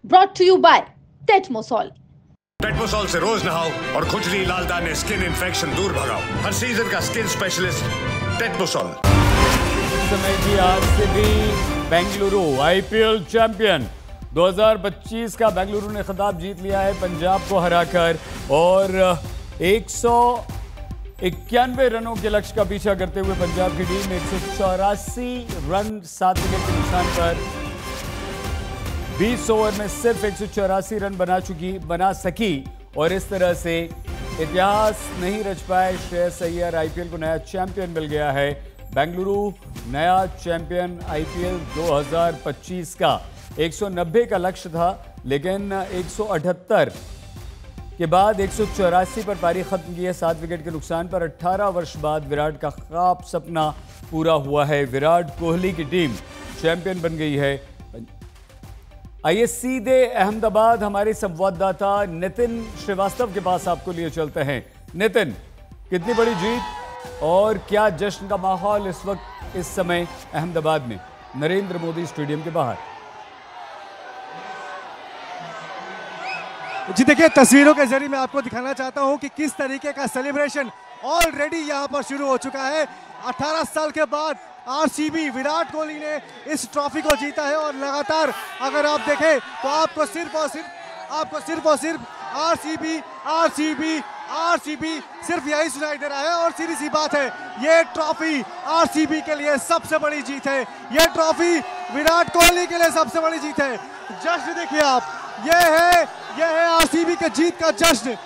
brought to you by Tetmosol. टेटमोसॉल से रोज नहाओ और खुजली, लाल दाने, स्किन इन्फेक्शन दूर भगाओ। हर सीजन का स्किन स्पेशलिस्ट टेटमोसॉल। समय की आरसीबी बेंगलुरु आईपीएल चैंपियन 2025 का बेंगलुरु ने खिताब जीत लिया है पंजाब को हराकर और 191 रनों के लक्ष्य का पीछा करते हुए पंजाब की टीम 184 रन 7 विकेट के नुकसान पर 20 ओवर में सिर्फ 184 रन बना सकी और इस तरह से इतिहास नहीं रच पाए श्रेयस अय्यर। आईपीएल को नया चैंपियन मिल गया है। बेंगलुरु नया चैंपियन आईपीएल 2025 का 190 का लक्ष्य था, लेकिन 178 के बाद 184 पर पारी खत्म की है 7 विकेट के नुकसान पर। 18 वर्ष बाद विराट का ख्वाब सपना पूरा हुआ है। विराट कोहली की टीम चैंपियन बन गई है। आइए सीधे अहमदाबाद हमारे संवाददाता नितिन श्रीवास्तव के पास आपको लिए चलते हैं। नितिन, कितनी बड़ी जीत और क्या जश्न का माहौल इस वक्त इस समय अहमदाबाद में नरेंद्र मोदी स्टेडियम के बाहर? जी देखिए, तस्वीरों के जरिए मैं आपको दिखाना चाहता हूं कि किस तरीके का सेलिब्रेशन ऑलरेडी यहां पर शुरू हो चुका है। 18 साल के बाद आरसीबी विराट कोहली ने इस ट्रॉफी को जीता है और लगातार अगर आप देखें तो आपको सिर्फ और सिर्फ आरसीबी आरसीबी आरसीबी सिर्फ यही सुनाई दे रहा है। और सीधी सी बात है, ये ट्रॉफी आरसीबी के लिए सबसे बड़ी जीत है। ये ट्रॉफी विराट कोहली के लिए सबसे बड़ी जीत है। जश्न देखिए आप, ये है आरसीबी के जीत का जश्न।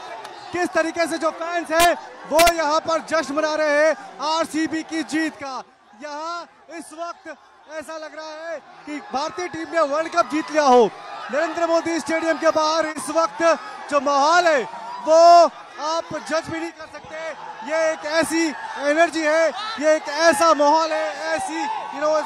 किस तरीके से जो फैंस हैं वो यहाँ पर जश्न मना रहे हैं आरसीबी की जीत का। यहाँ इस वक्त ऐसा लग रहा है कि भारतीय टीम ने वर्ल्ड कप जीत लिया हो। नरेंद्र मोदी स्टेडियम के बाहर इस वक्त जो माहौल है वो आप जज भी नहीं कर सकते। ये एक ऐसी एनर्जी है, ये एक ऐसा माहौल है, ऐसी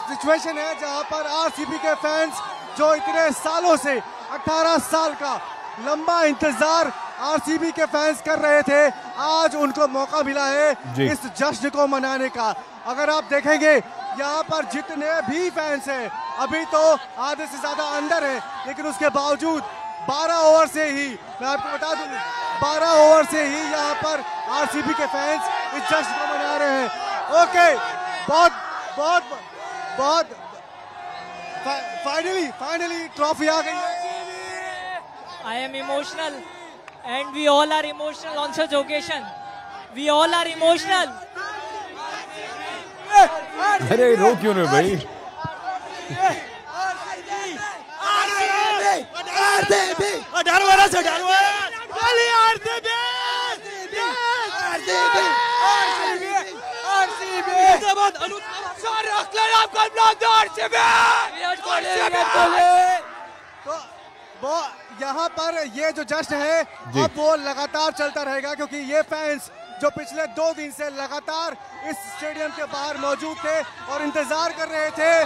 सिचुएशन है जहां पर आरसीबी के फैंस जो इतने सालों से 18 साल का लंबा इंतजार आरसीबी के फैंस कर रहे थे, आज उनको मौका मिला है इस जश्न को मनाने का। अगर आप देखेंगे यहाँ पर जितने भी फैंस हैं, अभी तो आधे से ज्यादा अंदर है, लेकिन उसके बावजूद 12 ओवर से ही, मैं आपको बता दूं, 12 ओवर से ही यहाँ पर आरसीबी के फैंस इस जश्न को मना रहे हैं। ओके, बहुत फाइनली ट्रॉफी आ गई है। I am emotional and we all are emotional on such occasion. We all are emotional. अरे रो क्यों रहे भाई? तो वो यहाँ पर ये जो जश्न है अब वो लगातार चलता रहेगा, क्योंकि ये फैंस जो पिछले 2 दिन से लगातार इस स्टेडियम के बाहर मौजूद थे और इंतजार कर रहे थे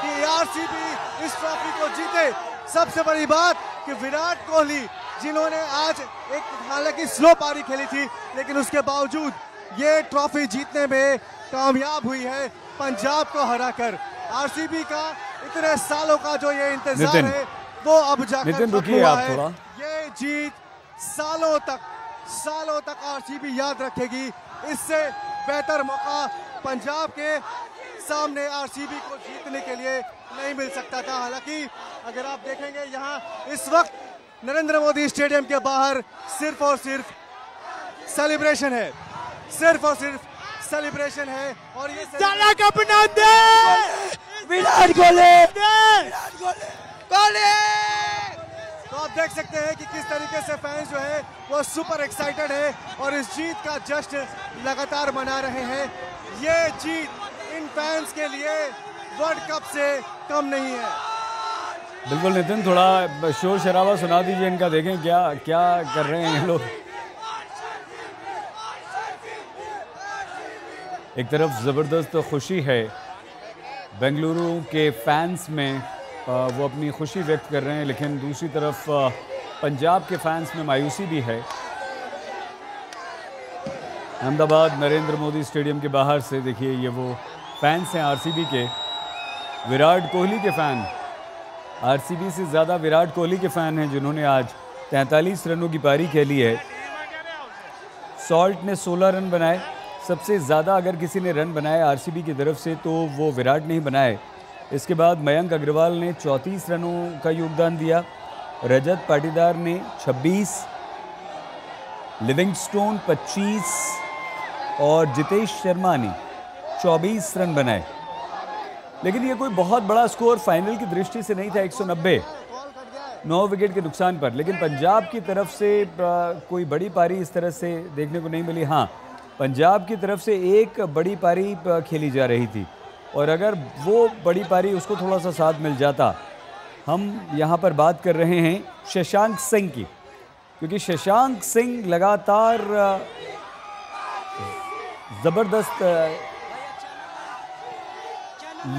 कि आरसीबी इस ट्रॉफी को जीते। सबसे बड़ी बात कि विराट कोहली जिन्होंने आज एक हालांकि स्लो पारी खेली थी, लेकिन उसके बावजूद ये ट्रॉफी जीतने में कामयाब हुई है पंजाब को हराकर। आरसीबी का इतने सालों का जो ये इंतजार है वो अब जाकर हुआ है। ये जीत सालों तक आरसीबी याद रखेगी। इससे बेहतर मौका पंजाब के सामने आरसीबी को जीतने के लिए नहीं मिल सकता था। हालांकि अगर आप देखेंगे यहाँ इस वक्त नरेंद्र मोदी स्टेडियम के बाहर सिर्फ और सिर्फ सेलिब्रेशन है, और ये विराट कोहली। तो आप देख सकते हैं कि किस तरीके से फैंस जो है वो सुपर एक्साइटेड है और इस जीत का जश्न लगातार मना रहे हैं। ये जीत इन फैंस के लिए वर्ल्ड कप से कम नहीं है। बिल्कुल नितिन, थोड़ा शोर शराबा सुना दीजिए इनका, देखें क्या क्या कर रहे हैं ये लोग। एक तरफ ज़बरदस्त खुशी है बेंगलुरु के फैंस में, वो अपनी खुशी व्यक्त कर रहे हैं, लेकिन दूसरी तरफ पंजाब के फैंस में मायूसी भी है। अहमदाबाद नरेंद्र मोदी स्टेडियम के बाहर से देखिए ये वो फैंस हैं आरसीबी के, विराट कोहली के फैन आरसीबी से ज़्यादा विराट कोहली के फ़ैन हैं जिन्होंने आज 43 रनों की पारी खेली है। सॉल्ट ने 16 रन बनाए। सबसे ज़्यादा अगर किसी ने रन बनाए आरसीबी की तरफ से तो वो विराट ने ही बनाए। इसके बाद मयंक अग्रवाल ने 34 रनों का योगदान दिया। रजत पाटीदार ने 26, लिविंगस्टोन 25 और जितेश शर्मा ने 24 रन बनाए। लेकिन ये कोई बहुत बड़ा स्कोर फाइनल की दृष्टि से नहीं था, 190 9 विकेट के नुकसान पर। लेकिन पंजाब की तरफ से कोई बड़ी पारी इस तरह से देखने को नहीं मिली। हाँ, पंजाब की तरफ से एक बड़ी पारी खेली जा रही थी और अगर वो बड़ी पारी उसको थोड़ा सा साथ मिल जाता। हम यहाँ पर बात कर रहे हैं शशांक सिंह की, क्योंकि शशांक सिंह लगातार ज़बरदस्त,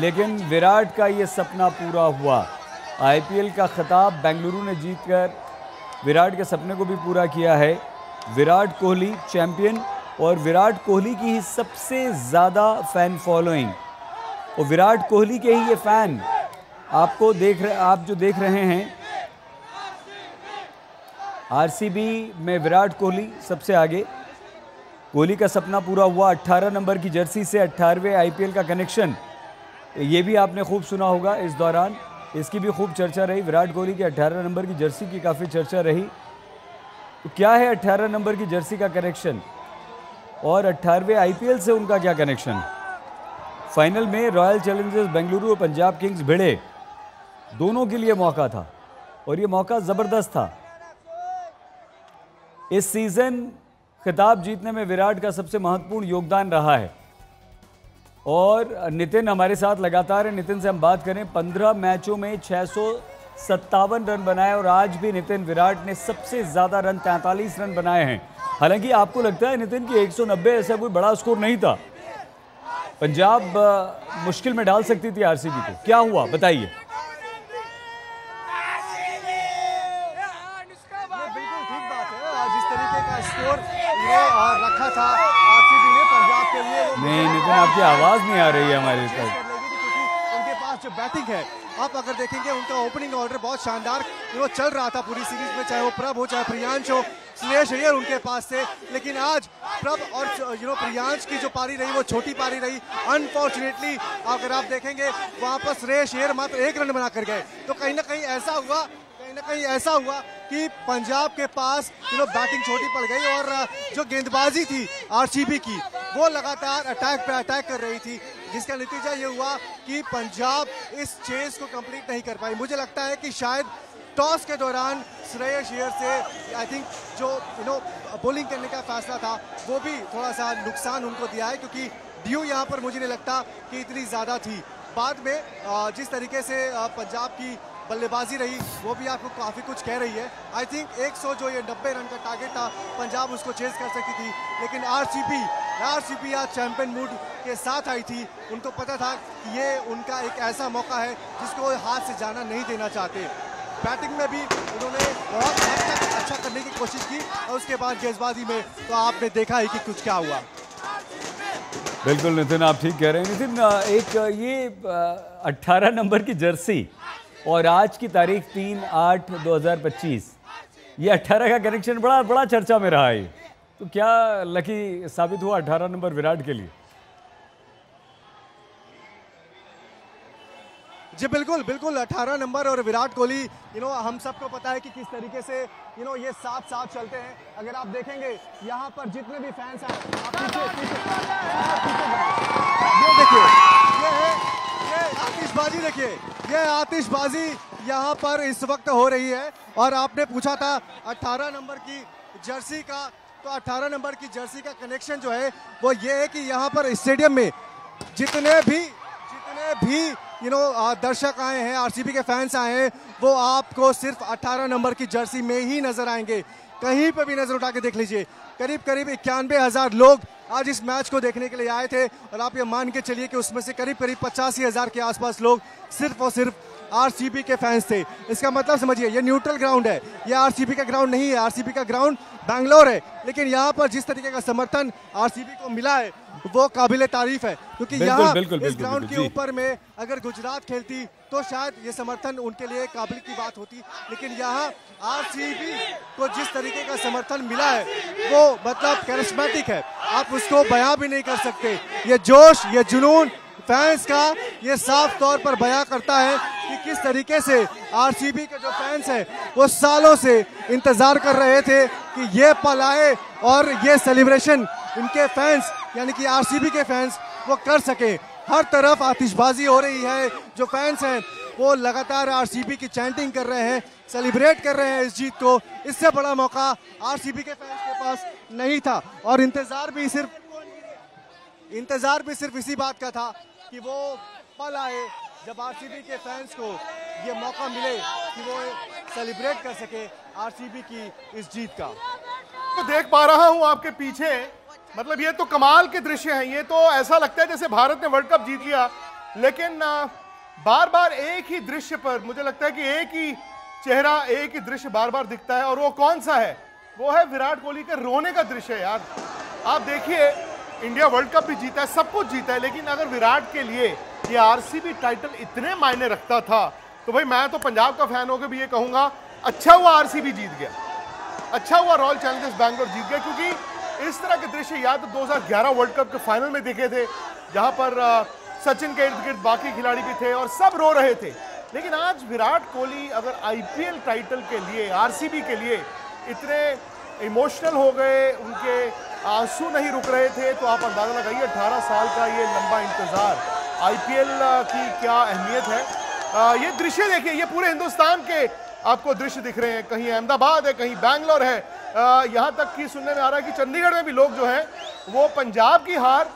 लेकिन विराट का ये सपना पूरा हुआ। आईपीएल का खिताब बेंगलुरु ने जीतकर विराट के सपने को भी पूरा किया है। विराट कोहली चैंपियन और विराट कोहली की ही सबसे ज़्यादा फ़ैन फॉलोइंग और विराट कोहली के ही ये फ़ैन आप जो देख रहे हैं। आरसीबी में विराट कोहली सबसे आगे। कोहली का सपना पूरा हुआ। 18 नंबर की जर्सी से 18वें आईपीएल का कनेक्शन, ये भी आपने खूब सुना होगा। इस दौरान इसकी भी खूब चर्चा रही। विराट कोहली के 18 नंबर की जर्सी की काफ़ी चर्चा रही। तो क्या है 18 नंबर की जर्सी का कनेक्शन और 18वें आईपीएल से उनका क्या कनेक्शन? फाइनल में रॉयल चैलेंजर्स बेंगलुरु और पंजाब किंग्स भिड़े, दोनों के लिए मौका था और ये मौका ज़बरदस्त था। इस सीज़न खिताब जीतने में विराट का सबसे महत्वपूर्ण योगदान रहा है। और नितिन हमारे साथ लगातार है। नितिन से हम बात करें, 15 मैचों में 657 रन बनाए और आज भी नितिन विराट ने सबसे ज़्यादा रन 43 रन बनाए हैं। हालांकि आपको लगता है नितिन कि 190 ऐसा कोई बड़ा स्कोर नहीं था, पंजाब मुश्किल में डाल सकती थी आरसीबी को, क्या हुआ बताइए? बिल्कुल ठीक बात है। जिस तरीके का स्कोर रखा था आरसीबी ने पंजाब के लिए, नहीं नितिन आपकी आवाज़ नहीं आ रही है हमारे साथ, क्योंकि उनके पास जो बैटिंग है, आप अगर देखेंगे उनका ओपनिंग ऑर्डर बहुत शानदार चल रहा था पूरी सीरीज में, चाहे वो प्रभ हो चाहे प्रियांश हो, श्रेयस अय्यर उनके पास थे। लेकिन आज प्रभ और प्रियांश की जो पारी रही वो छोटी पारी रही। अनफॉर्चुनेटली अगर आप देखेंगे वहां पर श्रेयस अय्यर मात्र 1 रन बना कर गए। तो कहीं ना कहीं ऐसा हुआ कि पंजाब के पास बैटिंग छोटी पड़ गई और जो गेंदबाजी थी आरसीबी की वो लगातार अटैक पे अटैक कर रही थी, जिसका नतीजा ये हुआ कि पंजाब इस चेस को कंप्लीट नहीं कर पाई। मुझे लगता है कि शायद टॉस के दौरान श्रेयस अय्यर से आई थिंक जो बॉलिंग करने का फैसला था वो भी थोड़ा सा नुकसान उनको दिया है, क्योंकि ड्यू यहाँ पर मुझे नहीं लगता कि इतनी ज़्यादा थी। बाद में जिस तरीके से पंजाब की बल्लेबाजी रही वो भी आपको काफ़ी कुछ कह रही है। आई थिंक 100 जो ये 90 रन का टारगेट था पंजाब उसको चेस कर सकती थी, लेकिन आरसीबी आज चैंपियन मूड के साथ आई थी। उनको पता था कि ये उनका एक ऐसा मौका है जिसको हाथ से जाना नहीं देना चाहते। बैटिंग में भी उन्होंने बहुत हद तक अच्छा करने की कोशिश की और उसके बाद गेंदबाजी में तो आपने देखा ही कि कुछ क्या हुआ। बिल्कुल नितिन आप ठीक कह रहे हैं। नितिन एक ये 18 नंबर की जर्सी और आज की तारीख 3/8/2025, ये 18 का कनेक्शन बड़ा चर्चा में रहा है। तो क्या लकी साबित हुआ 18 नंबर विराट के लिए? जी बिल्कुल 18 नंबर और विराट कोहली हम सबको पता है कि किस तरीके से ये साथ चलते हैं। अगर आप देखेंगे यहाँ पर जितने भी फैंस हैं, आप ये देखिए, ये आतिशबाजी देखिए, ये आतिशबाजी यहाँ पर इस वक्त हो रही है। और आपने पूछा था 18 नंबर की जर्सी का, तो 18 नंबर की जर्सी का कनेक्शन जो है वो ये है कि यहाँ पर स्टेडियम में जितने भी दर्शक आए हैं, आरसीबी के फैंस आए हैं, वो आपको सिर्फ 18 नंबर की जर्सी में ही नजर आएंगे। कहीं पे भी नजर उठा के देख लीजिए, करीब 91,000 लोग आज इस मैच को देखने के लिए आए थे और आप ये मान के चलिए कि उसमें से करीब 85,000 के आसपास लोग सिर्फ और सिर्फ आरसीबी के फैंस थे। इसका मतलब समझिए, ये न्यूट्रल ग्राउंड है, ये आरसीबी का ग्राउंड नहीं है। आरसीबी का ग्राउंड बैंगलोर है, लेकिन यहाँ पर जिस तरीके का समर्थन आरसीबी को मिला है वो काबिले तारीफ है, क्योंकि यहाँ इस ग्राउंड के ऊपर में अगर गुजरात खेलती तो शायद ये समर्थन उनके लिए काबिल की बात होती, लेकिन यहाँ आरसीबी को जिस तरीके का समर्थन मिला है वो मतलब कैरिस्मेटिक है, आप उसको बयां भी नहीं कर सकते। ये जोश, ये जुनून फैंस का, ये साफ तौर पर बयां करता है कि किस तरीके से आरसीबी के जो फैंस हैं वो सालों से इंतजार कर रहे थे कि ये पल आए और ये सेलिब्रेशन इनके फैंस यानी कि आरसीबी के फैंस वो कर सके। हर तरफ आतिशबाजी हो रही है, जो फैंस हैं वो लगातार आरसीबी की चैंटिंग कर रहे हैं, सेलिब्रेट कर रहे हैं इस जीत को। इससे बड़ा मौका आरसीबी के फैंस के पास नहीं था और इंतजार भी सिर्फ इसी बात का था कि वो पल आए जब आरसीबी के फैंस को ये मौका मिले कि वो सेलिब्रेट कर सके आरसीबी की इस जीत का। तो देख पा रहा हूं आपके पीछे, मतलब ये तो कमाल के दृश्य हैं। ये तो ऐसा लगता है जैसे भारत ने वर्ल्ड कप जीत लिया, लेकिन बार बार एक ही दृश्य पर मुझे लगता है कि एक ही चेहरा, एक ही दृश्य बार बार दिखता है, और वो कौन सा है? वो है विराट कोहली के रोने का दृश्य। यार आप देखिए, इंडिया वर्ल्ड कप भी जीता है, सब कुछ जीता है, लेकिन अगर विराट के लिए ये आरसीबी टाइटल इतने मायने रखता था तो भाई मैं तो पंजाब का फैन होकर भी ये कहूंगा, अच्छा हुआ आरसीबी जीत गया, अच्छा हुआ रॉयल चैलेंजर्स बैंगलोर जीत गया, क्योंकि इस तरह के दृश्य या तो 2011 वर्ल्ड कप के फाइनल में देखे थे, जहां पर सचिन के इर्द गिर्द बाकी खिलाड़ी भी थे और सब रो रहे थे। लेकिन आज विराट कोहली अगर आईपीएल टाइटल के लिए, आरसीबी के लिए इतने इमोशनल हो गए, उनके आंसू नहीं रुक रहे थे, तो आप अंदाजा लगाइए 18 साल का ये लंबा इंतजार, आईपीएल की क्या अहमियत है। ये दृश्य देखिए, ये पूरे हिंदुस्तान के आपको दृश्य दिख रहे हैं, कहीं अहमदाबाद है, कहीं बैंगलोर है, यहाँ तक कि सुनने में आ रहा है कि चंडीगढ़ में भी लोग जो हैं वो पंजाब की हार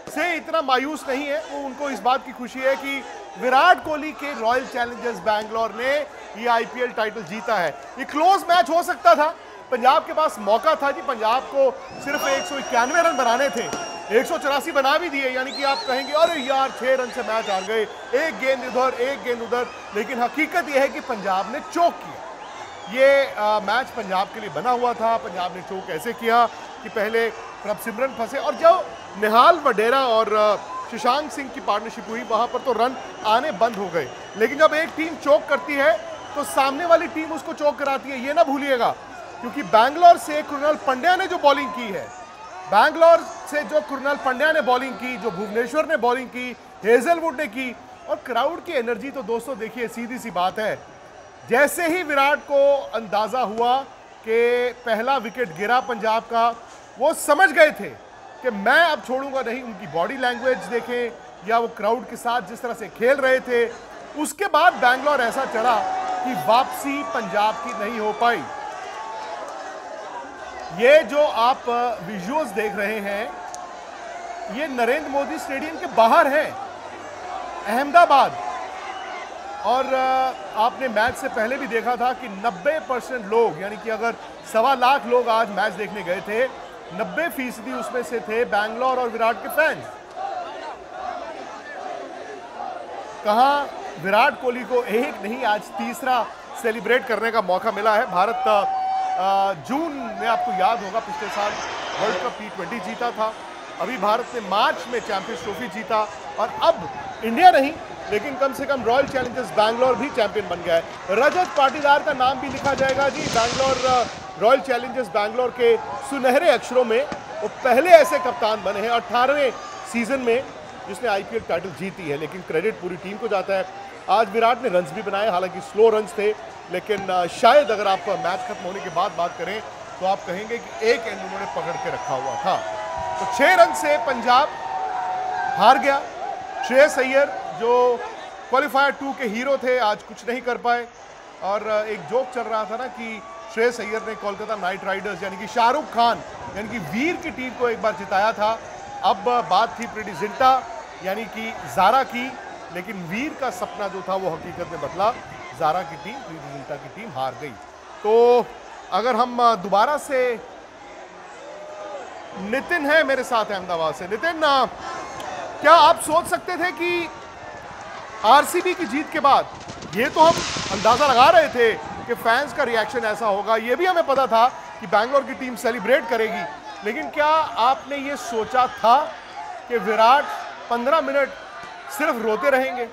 से इतना मायूस नहीं है, वो उनको इस बात की खुशी है कि विराट कोहली के रॉयल चैलेंजर्स बैंगलोर ने ये आईपीएल टाइटल जीता है। ये क्लोज मैच हो सकता था, पंजाब के पास मौका था जी, पंजाब को सिर्फ 191 रन बनाने थे, 184 बना भी दिए, यानी कि आप कहेंगे अरे यार 6 रन से मैच हार गए, एक गेंद इधर एक गेंद उधर, लेकिन हकीकत यह है कि पंजाब ने चोक किया। ये मैच पंजाब के लिए बना हुआ था। पंजाब ने चोक ऐसे किया कि पहले प्रभसिमरन फंसे, और जब निहाल वडेरा और शशांक सिंह की पार्टनरशिप हुई वहां पर तो रन आने बंद हो गए, लेकिन जब एक टीम चोक करती है तो सामने वाली टीम उसको चोक कराती है, ये ना भूलिएगा, क्योंकि बैंगलोर से कृणाल पंड्या ने जो बॉलिंग की है, बैंगलोर से जो कृणाल पंड्या ने बॉलिंग की, जो भुवनेश्वर ने बॉलिंग की, हेजलवुड ने की, और क्राउड की एनर्जी तो दोस्तों देखिए, सीधी सी बात है, जैसे ही विराट को अंदाजा हुआ कि पहला विकेट गिरा पंजाब का, वो समझ गए थे कि मैं अब छोड़ूंगा नहीं। उनकी बॉडी लैंग्वेज देखें या वो क्राउड के साथ जिस तरह से खेल रहे थे, उसके बाद बैंगलोर ऐसा चढ़ा कि वापसी पंजाब की नहीं हो पाई। ये जो आप विजुअल्स देख रहे हैं, ये नरेंद्र मोदी स्टेडियम के बाहर है, अहमदाबाद, और आपने मैच से पहले भी देखा था कि 90% लोग, यानी कि अगर 1.25 लाख लोग आज मैच देखने गए थे, 90% उसमें से थे बैंगलोर और विराट के फैंस। कहां विराट कोहली को एक नहीं आज तीसरा सेलिब्रेट करने का मौका मिला है। भारत जून में आपको याद होगा पिछले साल वर्ल्ड कप T20 जीता था, अभी भारत ने मार्च में चैंपियंस ट्रॉफी जीता, और अब इंडिया नहीं लेकिन कम से कम रॉयल चैलेंजर्स बैंगलोर भी चैंपियन बन गया है। रजत पाटीदार का नाम भी लिखा जाएगा जी बैंगलोर, रॉयल चैलेंजर्स बैंगलोर के सुनहरे अक्षरों में। वो पहले ऐसे कप्तान बने हैं 18वें सीजन में जिसने आईपीएल टाइटल जीती है, लेकिन क्रेडिट पूरी टीम को जाता है। आज विराट ने रन्स भी बनाए, हालांकि स्लो रन्स थे, लेकिन शायद अगर आप मैच खत्म होने के बाद बात करें तो आप कहेंगे कि एक एंड उन्होंने पकड़ के रखा हुआ था। तो 6 रन से पंजाब हार गया। श्रेयस अय्यर जो क्वालिफायर 2 के हीरो थे आज कुछ नहीं कर पाए, और एक जोक चल रहा था ना कि श्रेयस अय्यर ने कोलकाता नाइट राइडर्स यानी कि शाहरुख खान यानी कि वीर की टीम को एक बार जिताया था। अब बात थी प्रीति जिंटा यानी कि ज़ारा की, लेकिन वीर का सपना जो था वो हकीकत में बदला, ज़ारा की टीम, प्रीति जिंटा की टीम हार गई। तो अगर हम दोबारा से, नितिन है मेरे साथ अहमदाबाद से। नितिन, क्या आप सोच सकते थे कि आरसीबी की जीत के बाद ये तो हम अंदाजा लगा रहे थे कि फैंस का रिएक्शन ऐसा होगा, ये भी हमें पता था कि बैंगलोर की टीम सेलिब्रेट करेगी, लेकिन क्या आपने ये सोचा था कि विराट 15 मिनट सिर्फ रोते रहेंगे?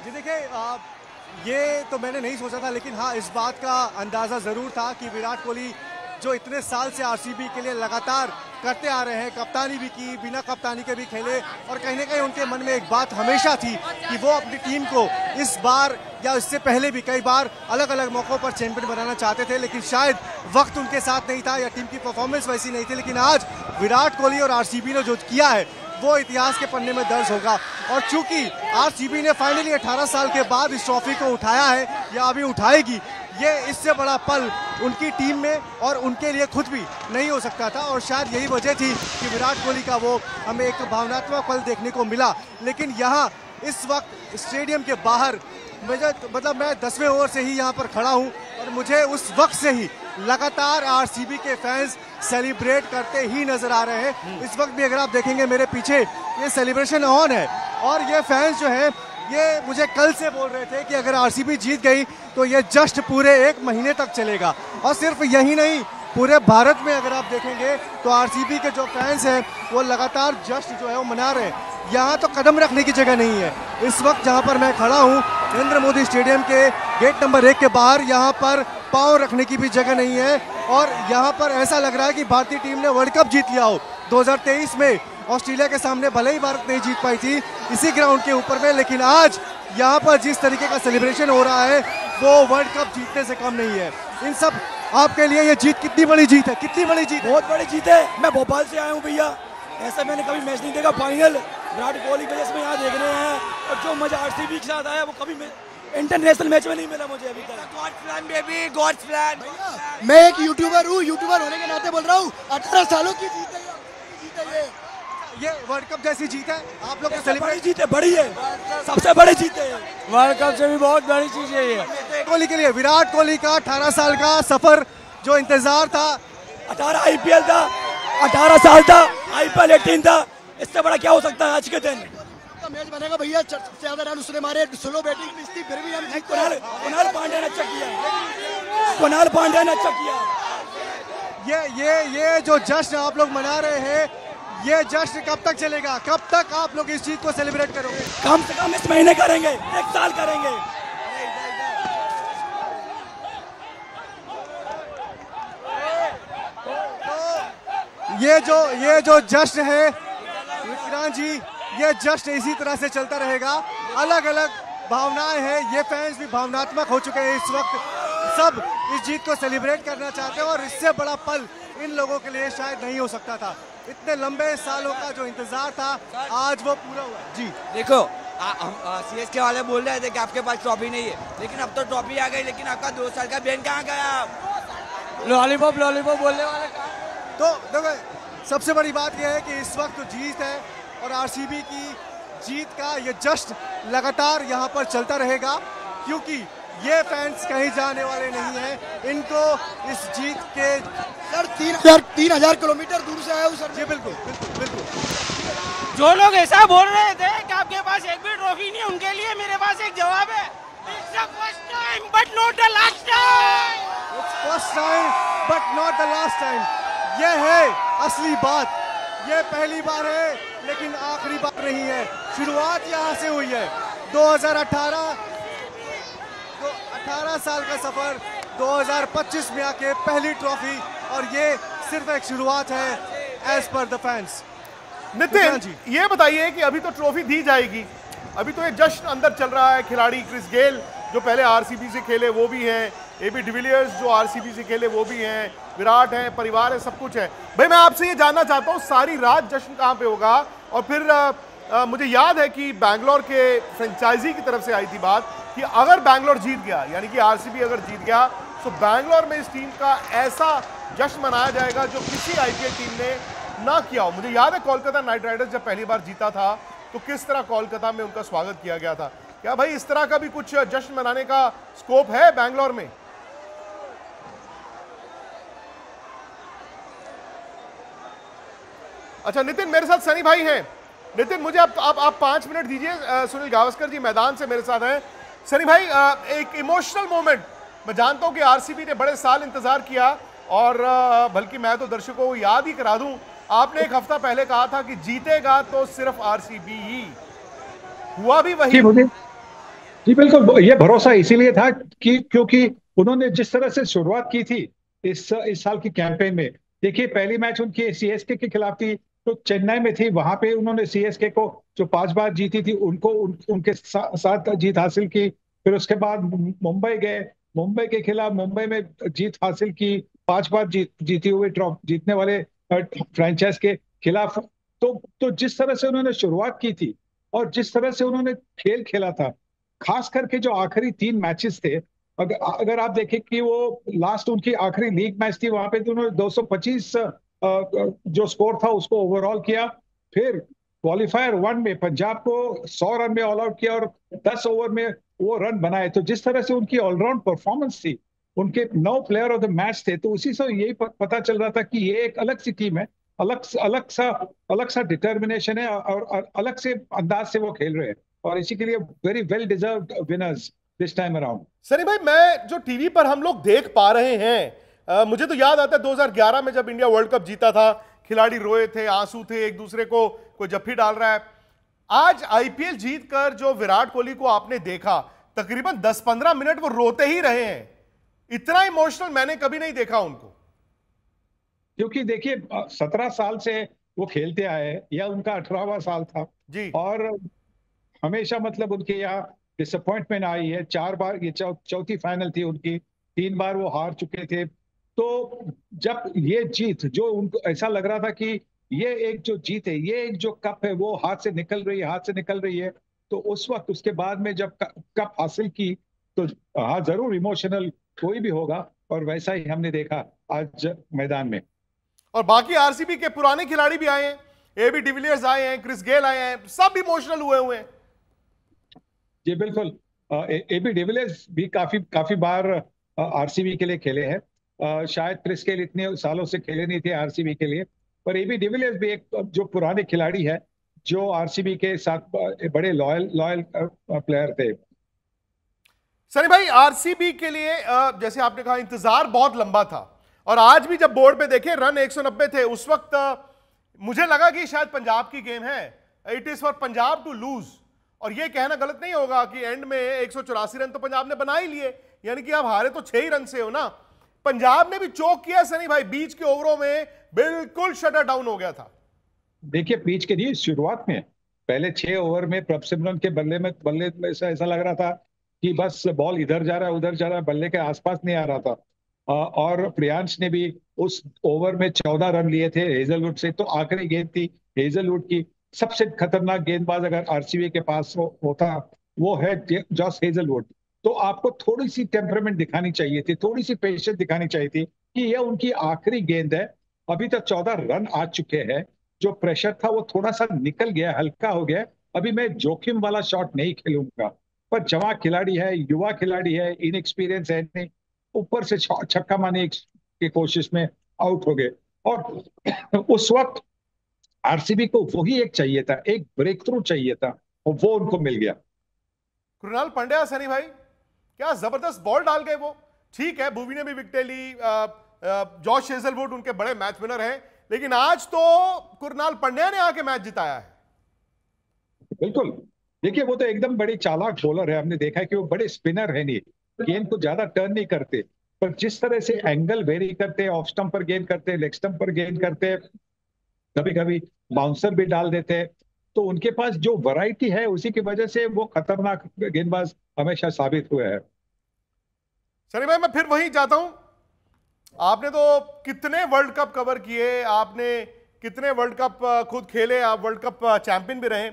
जी देखिए, ये तो मैंने नहीं सोचा था, लेकिन हाँ इस बात का अंदाजा जरूर था कि विराट कोहली जो इतने साल से आरसीबी के लिए लगातार करते आ रहे हैं, कप्तानी भी की, बिना कप्तानी के भी खेले, और कहीं ना कहीं उनके मन में एक बात हमेशा थी कि वो अपनी टीम को इस बार या इससे पहले भी कई बार अलग अलग मौकों पर चैंपियन बनाना चाहते थे, लेकिन शायद वक्त उनके साथ नहीं था या टीम की परफॉर्मेंस वैसी नहीं थी। लेकिन आज विराट कोहली और आरसीबी ने जो किया है वो इतिहास के पन्ने में दर्ज होगा। और चूंकि आरसीबी ने फाइनली 18 साल के बाद इस ट्रॉफी को उठाया है या अभी उठाएगी, ये इससे बड़ा पल उनकी टीम में और उनके लिए खुद भी नहीं हो सकता था, और शायद यही वजह थी कि विराट कोहली का वो हमें एक भावनात्मक पल देखने को मिला। लेकिन यहाँ इस वक्त स्टेडियम के बाहर मैं 10वें ओवर से ही यहाँ पर खड़ा हूँ और मुझे उस वक्त से ही लगातार आरसीबी के फैंस सेलिब्रेट करते ही नजर आ रहे हैं। इस वक्त भी अगर आप देखेंगे मेरे पीछे ये सेलिब्रेशन ऑन है, और ये फैंस जो है ये मुझे कल से बोल रहे थे कि अगर आरसीबी जीत गई तो ये जश्न पूरे 1 महीने तक चलेगा। और सिर्फ यही नहीं, पूरे भारत में अगर आप देखेंगे तो आरसीबी के जो फैंस हैं वो लगातार जश्न जो है वो मना रहे हैं। यहाँ तो कदम रखने की जगह नहीं है। इस वक्त जहाँ पर मैं खड़ा हूँ नरेंद्र मोदी स्टेडियम के गेट नंबर 1 के बाहर, यहाँ पर पाँव रखने की भी जगह नहीं है, और यहाँ पर ऐसा लग रहा है कि भारतीय टीम ने वर्ल्ड कप जीत लिया हो। 2023 में ऑस्ट्रेलिया के सामने भले ही भारत नहीं जीत पाई थी इसी ग्राउंड के ऊपर में, लेकिन आज यहाँ पर जिस तरीके का सेलिब्रेशन हो रहा है वो वर्ल्ड कप जीतने से कम नहीं है। इन सब आपके लिए ये जीत कितनी बड़ी जीत है? कितनी बड़ी जीत? बहुत बड़ी जीत है। मैं भोपाल से आया हूँ भैया, ऐसा मैंने कभी मैच नहीं देखा। फाइनल विराट कोहली की वजह से मैं यहाँ देखने आया, और जो मजा आरसीबी के साथ आया वो कभी इंटरनेशनल मैच में नहीं मिला मुझे अभी तक। God's plan baby, God's plan. मैं एक यूट्यूबर हूँ, यूट्यूबर होने के नाते बोल रहा हूँ, 18 सालों की जीत है ये वर्ल्ड कप जैसी जीत है। आप लोग बड़ी जीत है, बड़ी है, सबसे बड़ी जीत है। वर्ल्ड कप से भी बहुत बड़ी चीज है ये कोहली के लिए। विराट कोहली का 18 साल का सफर, जो इंतजार था, 18 आईपीएल था, 18 साल था, आईपीएल 18 था, इससे बड़ा क्या हो सकता है आज के दिन? मैच बनेगा भैया, सबसे ज्यादा रन उसने मारे, स्लो बैटिंग मिस थी, फिर भी हम जीत। कुणाल पांड्या ने अच्छा किया, कुणाल पांड्या ने अच्छा किया। ये जो जश्न आप लोग मना रहे हैं, ये जश्न कब तक चलेगा? कब तक आप लोग इस चीज को सेलिब्रेट करोगे? कम से कम इस महीने करेंगे, 1 साल करेंगे। ये जो जश्न है विक्रांत जी, ये जश्न इसी तरह से चलता रहेगा। अलग अलग भावनाएं हैं, ये फैंस भी भावनात्मक हो चुके हैं इस वक्त। सब इस जीत को सेलिब्रेट करना चाहते हैं, और इससे बड़ा पल इन लोगों के लिए शायद नहीं हो सकता था। इतने लंबे सालों का जो इंतजार था आज वो पूरा हुआ। जी देखो, हम सीएसके वाले बोल रहे थे कि आपके पास ट्रॉफी नहीं है, लेकिन अब तो ट्रॉफी आ गई, लेकिन आपका 2 साल का बैन कहाँ गया? लॉलीपॉप बोलने वाले तो देखो, सबसे बड़ी बात यह है कि इस वक्त जीत है, और आरसीबी की जीत का ये जश्न लगातार यहाँ पर चलता रहेगा, क्योंकि ये फैंस कहीं जाने वाले नहीं हैं। इनको इस जीत के सर 3000 किलोमीटर दूर से आया हूँ सर। जी बिल्कुल बिल्कुल बिल्कुल। जो लोग ऐसा बोल रहे थे कि आपके पास एक भी ट्रॉफी नहीं है, उनके लिए मेरे पास एक जवाब है। It's the first time, but not the last time. It's first time, but not the last time. ये है असली बात। ये पहली बार है, लेकिन आखिरी बार नहीं है। शुरुआत यहाँ से हुई है। 18 साल का सफर, 2025 में आके पहली ट्रॉफी, और ये सिर्फ एक शुरुआत है as per the fans. Nitin, ये बताइए कि अभी तो ट्रॉफी दी जाएगी, अभी तो ये जश्न अंदर चल रहा है। खिलाड़ी क्रिस गेल जो पहले आरसीबी से खेले वो भी हैं, एबी डिविलियर्स जो आरसीबी से खेले वो भी हैं, विराट है, परिवार है, सब कुछ है। भाई मैं आपसे ये जानना चाहता हूँ, सारी रात जश्न कहाँ पे होगा? और फिर मुझे याद है कि बैंगलोर के फ्रेंचाइजी की तरफ से आई थी बात कि अगर बैंगलोर जीत गया, यानी कि आरसीबी अगर जीत गया, तो बैंगलोर में इस टीम का ऐसा जश्न मनाया जाएगा जो किसी आईपीएल टीम ने ना किया हो। मुझे याद है कोलकाता नाइट राइडर्स जब पहली बार जीता था तो किस तरह कोलकाता में उनका स्वागत किया गया था। क्या भाई इस तरह का भी कुछ जश्न मनाने का स्कोप है बैंगलोर में? अच्छा नितिन, मेरे साथ सनी भाई हैं। नितिन, मुझे आप 5 मिनट दीजिए। सुनील गावस्कर जी मैदान से मेरे साथ हैं। सनी भाई, एक इमोशनल मोमेंट, मैं जानता हूं कि आरसीबी ने बड़े साल इंतजार किया, और बल्कि मैं तो दर्शकों को याद ही करा दूं, आपने एक हफ्ता पहले कहा था कि जीतेगा तो सिर्फ आरसीबी ही। हुआ भी वही। जी बिल्कुल, ये भरोसा इसीलिए था कि क्योंकि उन्होंने जिस तरह से शुरुआत की थी इस साल की कैंपेन में। देखिए, पहली मैच उनकी सीएसके के खिलाफ थी, तो चेन्नई में थी। वहां पे उन्होंने सीएसके को जो 5 बार जीती थी उनको उनके साथ जीत हासिल की। फिर उसके बाद मुंबई गए, मुंबई के खिलाफ मुंबई में जीत हासिल की, 5 बार जीती हुई जीतने वाले फ्रेंचाइज के खिलाफ। तो जिस तरह से उन्होंने शुरुआत की थी और जिस तरह से उन्होंने खेल खेला था, खास करके जो आखिरी 3 मैचेस थे, अगर आप देखें कि वो लास्ट उनकी आखिरी लीग मैच थी, वहां पे तो उन्होंने 225 जो स्कोर था उसको ओवरऑल किया। फिर क्वालिफायर 1 में पंजाब को 100 रन में ऑल आउट किया और 10 ओवर में वो रन बनाए। तो जिस तरह से उनकी ऑलराउंड परफॉर्मेंस थी, उनके 9 प्लेयर ऑफ द मैच थे, तो उसी से यही पता चल रहा था कि ये एक अलग सी टीम है, अलग सा डिटर्मिनेशन है और अलग से अंदाज से वो खेल रहे हैं, और इसी के लिए very well deserved winners this time around. Sunny भाई, मैं जो टीवी पर हम लोग देख पा रहे हैं, मुझे तो याद आता है 2011 में जब इंडिया वर्ल्ड कप जीता था, खिलाड़ी रोए थे, आंसू थे, एक दूसरे को कोई जफ्फी डाल रहा है। आज आईपीएल जीतकर जो विराट कोहली को आपने देखा, तकरीबन 10-15 मिनट वो रोते ही रहे हैं। इतना इमोशनल मैंने कभी नहीं देखा उनको। क्योंकि देखिए, 17 साल से वो खेलते आए हैं, या उनका 18वां साल था जी, और हमेशा मतलब उनके यहाँ डिसअपॉइंटमेंट आई है। 4 बार, ये चौथी फाइनल थी उनकी, 3 बार वो हार चुके थे। तो जब ये जीत, जो उनको ऐसा लग रहा था कि ये एक जो जीत है, ये एक जो कप है, वो हाथ से निकल रही है, तो उस वक्त उसके बाद में जब कप हासिल की, तो हाँ जरूर इमोशनल कोई भी होगा, और वैसा ही हमने देखा आज मैदान में। और बाकी आरसीबी के पुराने खिलाड़ी भी आए हैं, एबी डिविलियर्स आए हैं, क्रिस गेल आए हैं, सब इमोशनल हुए हैं। जी बिल्कुल, एबी डिविलियर्स भी काफी बार आरसीबी के लिए खेले हैं। शायद क्रिस गेल इतने सालों से खेले नहीं थे आरसीबी के लिए, पर एबी डिविलियर्स भी एक जो पुराने खिलाड़ी है, जो आरसीबी के साथ बड़े लॉयल प्लेयर थे। सनी भाई, आरसीबी के लिए जैसे आपने कहा, इंतजार बहुत लंबा था, और आज भी जब बोर्ड पे देखे रन 190 थे, उस वक्त मुझे लगा कि शायद पंजाब की गेम है, it is for Punjab to lose. और ये कहना गलत नहीं होगा कि एंड में 184 रन तो पंजाब ने बना ही लिए, यानी कि आप हारे तो 6 ही रन से हो ना। पंजाब ने भी चौक किया सनी भाई, बीच के ओवरों में बिल्कुल शटर डाउन हो गया था। देखिए, पिच के लिए शुरुआत में पहले 6 ओवर में प्रभसिमरन के बल्ले में ऐसा लग रहा था कि बस बॉल इधर जा रहा है उधर जा रहा है, बल्ले के आसपास नहीं आ रहा था। और प्रियांश ने भी उस ओवर में 14 रन लिए थे हेजलवुड से। तो आखिरी गेंद थी हेजलवुड की। सबसे खतरनाक गेंदबाज अगर आरसीबी के पास होता, वो है जॉस हेजलवुड। तो आपको थोड़ी सी टेम्परामेंट दिखानी चाहिए थी, थोड़ी सी पेशेंस दिखानी चाहिए थी कि यह उनकी आखिरी गेंद है। अभी तक 14 रन आ चुके हैं, जो प्रेशर था वो थोड़ा सा निकल गया, हल्का हो गया। अभी मैं जोखिम वाला शॉट नहीं खेलूंगा, पर जवां खिलाड़ी है, युवा खिलाड़ी है, इनएक्सपीरियंस है, नहीं ऊपर से छक्का मारने की कोशिश में आउट हो गए। और उस वक्त आरसीबी को वही एक चाहिए था, एक ब्रेक थ्रू चाहिए था, और वो उनको मिल गया। कृणाल पांड्या, सनी भाई, क्या जबरदस्त बॉल डाल गए वो। ठीक है, भुवी ने भी विकेटें ली, जॉश हेजलवुड उनके बड़े मैच विनर हैं, लेकिन आज तो कृणाल पांड्या ने आके मैच जिताया है। बिल्कुल, देखिए वो तो एकदम बड़ी चालाक बॉलर है। हमने देखा है कि वो बड़े स्पिनर है, नहीं गेंद को ज्यादा टर्न नहीं करते, पर जिस तरह से एंगल वेरी करते, ऑफ स्टंप पर गेंद करते, लेग स्टंप पर गेंद करते, कभी कभी बाउंसर भी डाल देते, तो उनके पास जो वैरायटी है उसी की वजह से वो खतरनाक गेंदबाज हमेशा साबित हुए हैं। सनी भाई, मैं फिर वहीं जाता हूं। आपने तो कितने वर्ल्ड कप कवर किए, आपने कितने वर्ल्ड कप खुद खेले, आप वर्ल्ड कप चैंपियन भी रहे।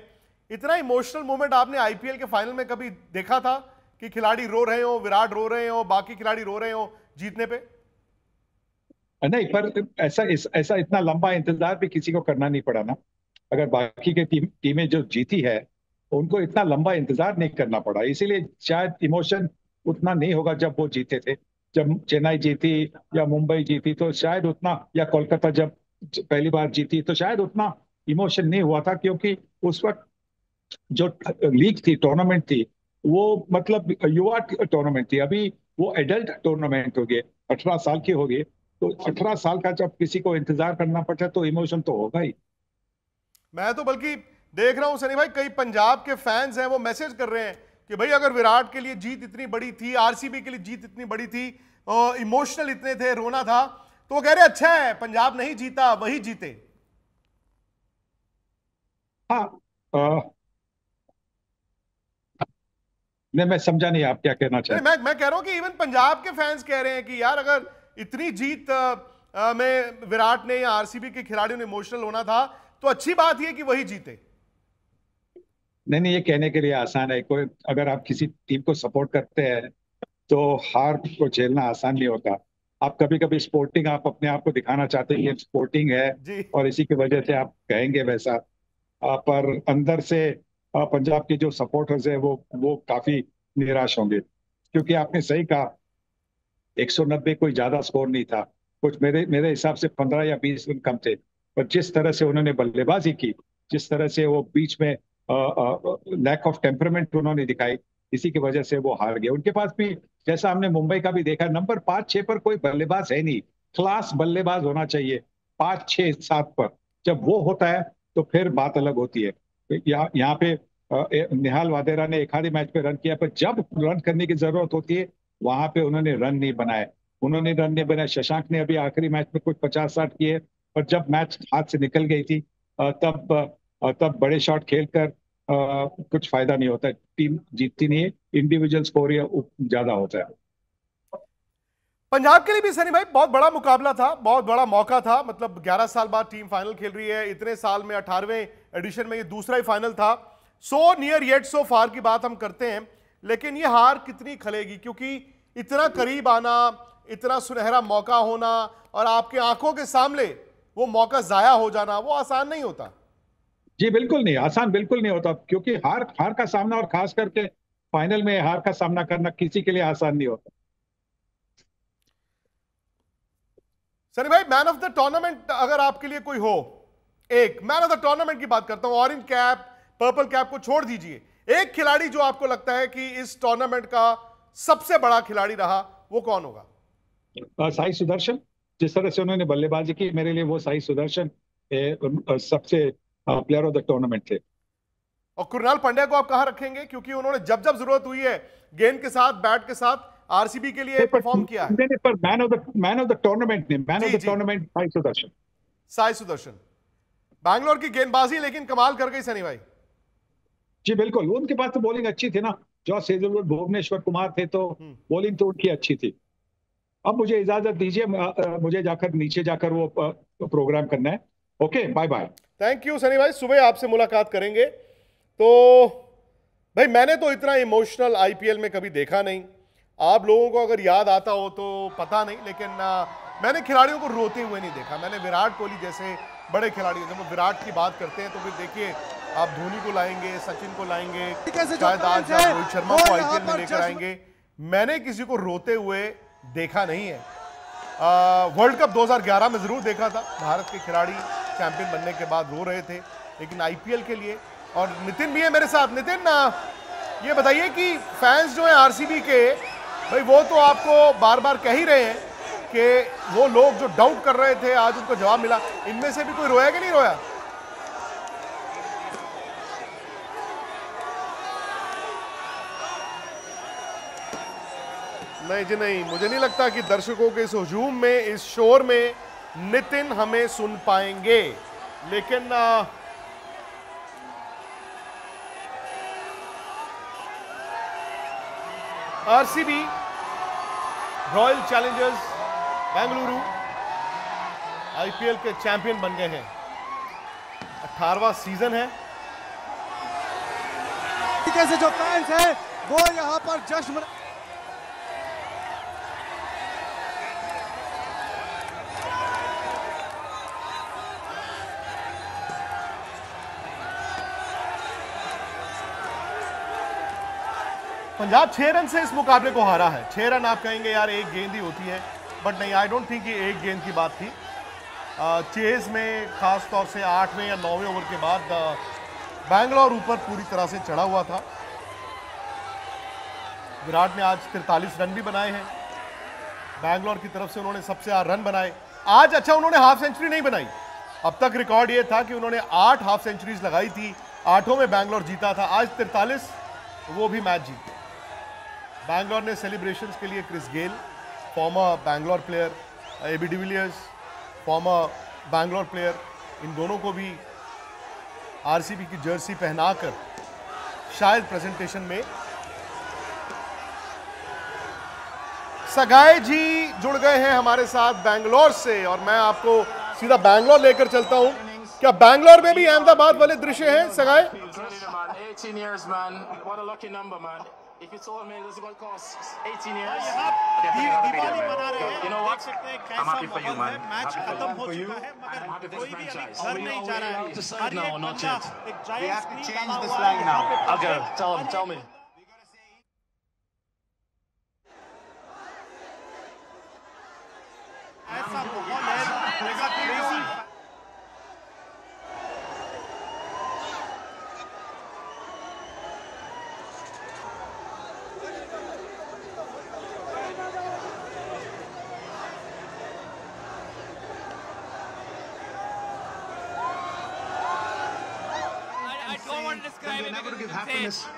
इतना इमोशनल मोमेंट आपने आईपीएल के फाइनल में कभी देखा था कि खिलाड़ी रो रहे हो, विराट रो रहे हो, बाकी खिलाड़ी रो रहे हो जीतने पे? नहीं, पर ऐसा इतना लंबा इंतजार भी किसी को करना नहीं पड़ा ना। अगर बाकी के टीमें जो जीती है, उनको इतना लंबा इंतजार नहीं करना पड़ा, इसीलिए शायद इमोशन उतना नहीं होगा। जब वो जीते थे, जब चेन्नई जीती या मुंबई जीती, तो शायद उतना, या कोलकाता जब पहली बार जीती, तो शायद उतना इमोशन नहीं हुआ था, क्योंकि उस वक्त जो लीग थी, टूर्नामेंट थी, वो मतलब युवा टूर्नामेंट थी। अभी वो एडल्ट टूर्नामेंट हो गए, 18 साल की हो गई। तो 18 साल का जब किसी को इंतजार करना पड़ता है तो इमोशन तो होगा ही। मैं तो बल्कि देख रहा हूं सनी भाई, कई पंजाब के फैंस हैं वो मैसेज कर रहे हैं कि भाई अगर विराट के लिए जीत इतनी बड़ी थी, आरसीबी के लिए जीत इतनी बड़ी थी, इमोशनल इतने थे, रोना था, तो वो कह रहे अच्छा है पंजाब नहीं जीता, वही जीते। हाँ, नहीं मैं समझा नहीं आप क्या कहना चाहते हैं। मैं कह रहा हूं कि इवन पंजाब के फैंस कह रहे हैं कि यार अगर इतनी जीत में विराट ने या आरसीबी के खिलाड़ियों ने इमोशनल होना था तो अच्छी बात यह कि वही जीते। नहीं, ये कहने के लिए आसान है। कोई अगर आप किसी टीम को सपोर्ट करते हैं तो हार को झेलना आसान नहीं होता। आप कभी कभी स्पोर्टिंग, आप अपने आप को दिखाना चाहते हैं कि स्पोर्टिंग है और इसी की वजह से आप कहेंगे वैसा, पर अंदर से पंजाब के जो सपोर्टर्स है वो काफी निराश होंगे, क्योंकि आपने सही कहा 190 कोई ज्यादा स्कोर नहीं था, कुछ मेरे हिसाब से 15 या 20 रन कम थे। पर जिस तरह से उन्होंने बल्लेबाजी की, जिस तरह से वो बीच में लैक ऑफ टेम्परामेंट उन्होंने दिखाई, इसी की वजह से वो हार गए। उनके पास भी, जैसा हमने मुंबई का भी देखा, नंबर 5-6 पर कोई बल्लेबाज है नहीं, क्लास बल्लेबाज होना चाहिए 5-6-7 पर। जब वो होता है तो फिर बात अलग होती है। यहाँ पे निहाल वाडेरा ने एक आधे मैच पे रन किया, पर जब रन करने की जरूरत होती है वहां पे उन्होंने रन नहीं बनाए। शशांक ने अभी आखिरी मैच में कुछ 50-60 किए, पर जब मैच हाथ से निकल गई थी तब बड़े शॉट खेलकर कुछ फायदा नहीं होता, टीम जीतती नहीं है, इंडिविजुअल स्कोर ज्यादा होता है। पंजाब के लिए भी सनी भाई बहुत बड़ा मुकाबला था, बहुत बड़ा मौका था। मतलब 11 साल बाद टीम फाइनल खेल रही है, इतने साल में 18वें एडिशन में ये दूसरा ही फाइनल था। सो नियर येट सो फार की बात हम करते हैं, लेकिन ये हार कितनी खलेगी, क्योंकि इतना करीब आना, इतना सुनहरा मौका होना और आपके आंखों के सामने वो मौका जाया हो जाना, वो आसान नहीं होता। जी बिल्कुल नहीं, आसान बिल्कुल नहीं होता, क्योंकि हार का सामना, और खास करके फाइनल में हार का सामना करना किसी के लिए आसान नहीं होता। सनी भाई, मैन ऑफ द टूर्नामेंट अगर आपके लिए कोई हो, एक मैन ऑफ द टूर्नामेंट की बात करता हूं, ऑरेंज कैप पर्पल कैप को छोड़ दीजिए, एक खिलाड़ी जो आपको लगता है कि इस टूर्नामेंट का सबसे बड़ा खिलाड़ी रहा, वो कौन होगा? साई सुदर्शन। जिस तरह से उन्होंने बल्लेबाजी की, मेरे लिए वो साई सुदर्शन सबसे प्लेयर ऑफ द टूर्नामेंट थे। और कृणाल पांड्या को आप कहां रखेंगे, क्योंकि उन्होंने जब जब जरूरत हुई है गेंद के साथ, बैट के साथ आरसीबी के लिए परफॉर्म किया है। पर मैन ऑफ द टूर्नामेंट ने, man of the tournament Sai Sudarshan. Sai Sudarshan, Bangalore की गेंदबाजी लेकिन कमाल कर गई सनी भाई। जी बिल्कुल, उनके पास तो बॉलिंग अच्छी थी ना, जॉस हेजलवुड, भुवनेश्वर कुमार थे, तो बॉलिंग तो उनकी अच्छी थी। अब मुझे इजाजत दीजिए, मुझे जाकर नीचे जाकर वो प्रोग्राम करना है। Okay, bye bye. Thank you Sunny भाई, सुबह आपसे मुलाकात करेंगे। तो भाई मैंने तो इतना इमोशनल आईपीएल में कभी देखा नहीं, आप लोगों को अगर याद आता हो तो पता नहीं, लेकिन मैंने खिलाड़ियों को रोते हुए नहीं देखा। मैंने विराट कोहली जैसे बड़े खिलाड़ी, जब वो विराट की बात करते हैं तो फिर देखिए आप धोनी को लाएंगे, सचिन को लाएंगे, शायद आज रोहित शर्मा को आईपीएल में लेकर आएंगे, मैंने किसी को रोते हुए देखा नहीं है। वर्ल्ड कप 2011 में जरूर देखा था, भारत के खिलाड़ी चैंपियन बनने के बाद रो रहे थे, लेकिन आईपीएल के लिए। और नितिन भी है मेरे साथ। नितिन, ये बताइए कि फैंस जो है आरसीबी के, भाई वो तो आपको बार बार कह ही रहे हैं कि वो लोग जो डाउट कर रहे थे आज उनको जवाब मिला, इनमें से भी कोई रोया कि नहीं रोया? नहीं जी नहीं, मुझे नहीं लगता कि दर्शकों के इस हुजूम में, इस शोर में नितिन हमें सुन पाएंगे, लेकिन RCB royal Challengers Bengaluru IPL के चैंपियन बन गए हैं। 18वां सीजन है। तरीके से जो फैंस हैं वो यहां पर जश्न पंजाब 6 रन से इस मुकाबले को हारा है। 6 रन आप कहेंगे यार एक गेंद ही होती है, बट नहीं, आई डोंट थिंक ये एक गेंद की बात थी। चेज में खास तौर से 8वें या 9वें ओवर के बाद बैंगलोर ऊपर पूरी तरह से चढ़ा हुआ था। विराट ने आज 43 रन भी बनाए हैं। बैंगलोर की तरफ से उन्होंने सबसे ज्यादा रन बनाए आज। अच्छा, उन्होंने हाफ सेंचुरी नहीं बनाई। अब तक रिकॉर्ड ये था कि उन्होंने 8 हाफ सेंचुरीज लगाई थी, 8 में बैंगलोर जीता था। आज 43, वो भी मैच जीते। बैंगलोर ने सेलिब्रेशंस के लिए Chris Gayle, former Bangalore player, AB de Villiers, former Bangalore player, इन दोनों को भी आरसीबी की जर्सी पहनाकर शायद प्रेजेंटेशन में। सगाई जी जुड़ गए हैं हमारे साथ बैंगलोर से और मैं आपको सीधा बैंगलोर लेकर चलता हूं। क्या बैंगलोर में भी अहमदाबाद वाले दृश्य हैं सगाई? दिवाली मना रहे हैं, देख सकते हैं कैसा माहौल है। मैच खत्म हो चुका है मगर कोई भी अभी घर नहीं जा रहा है। हर एक बंदा एक जायंट स्क्रीन लगा हुआ है। ऐसा माहौल है।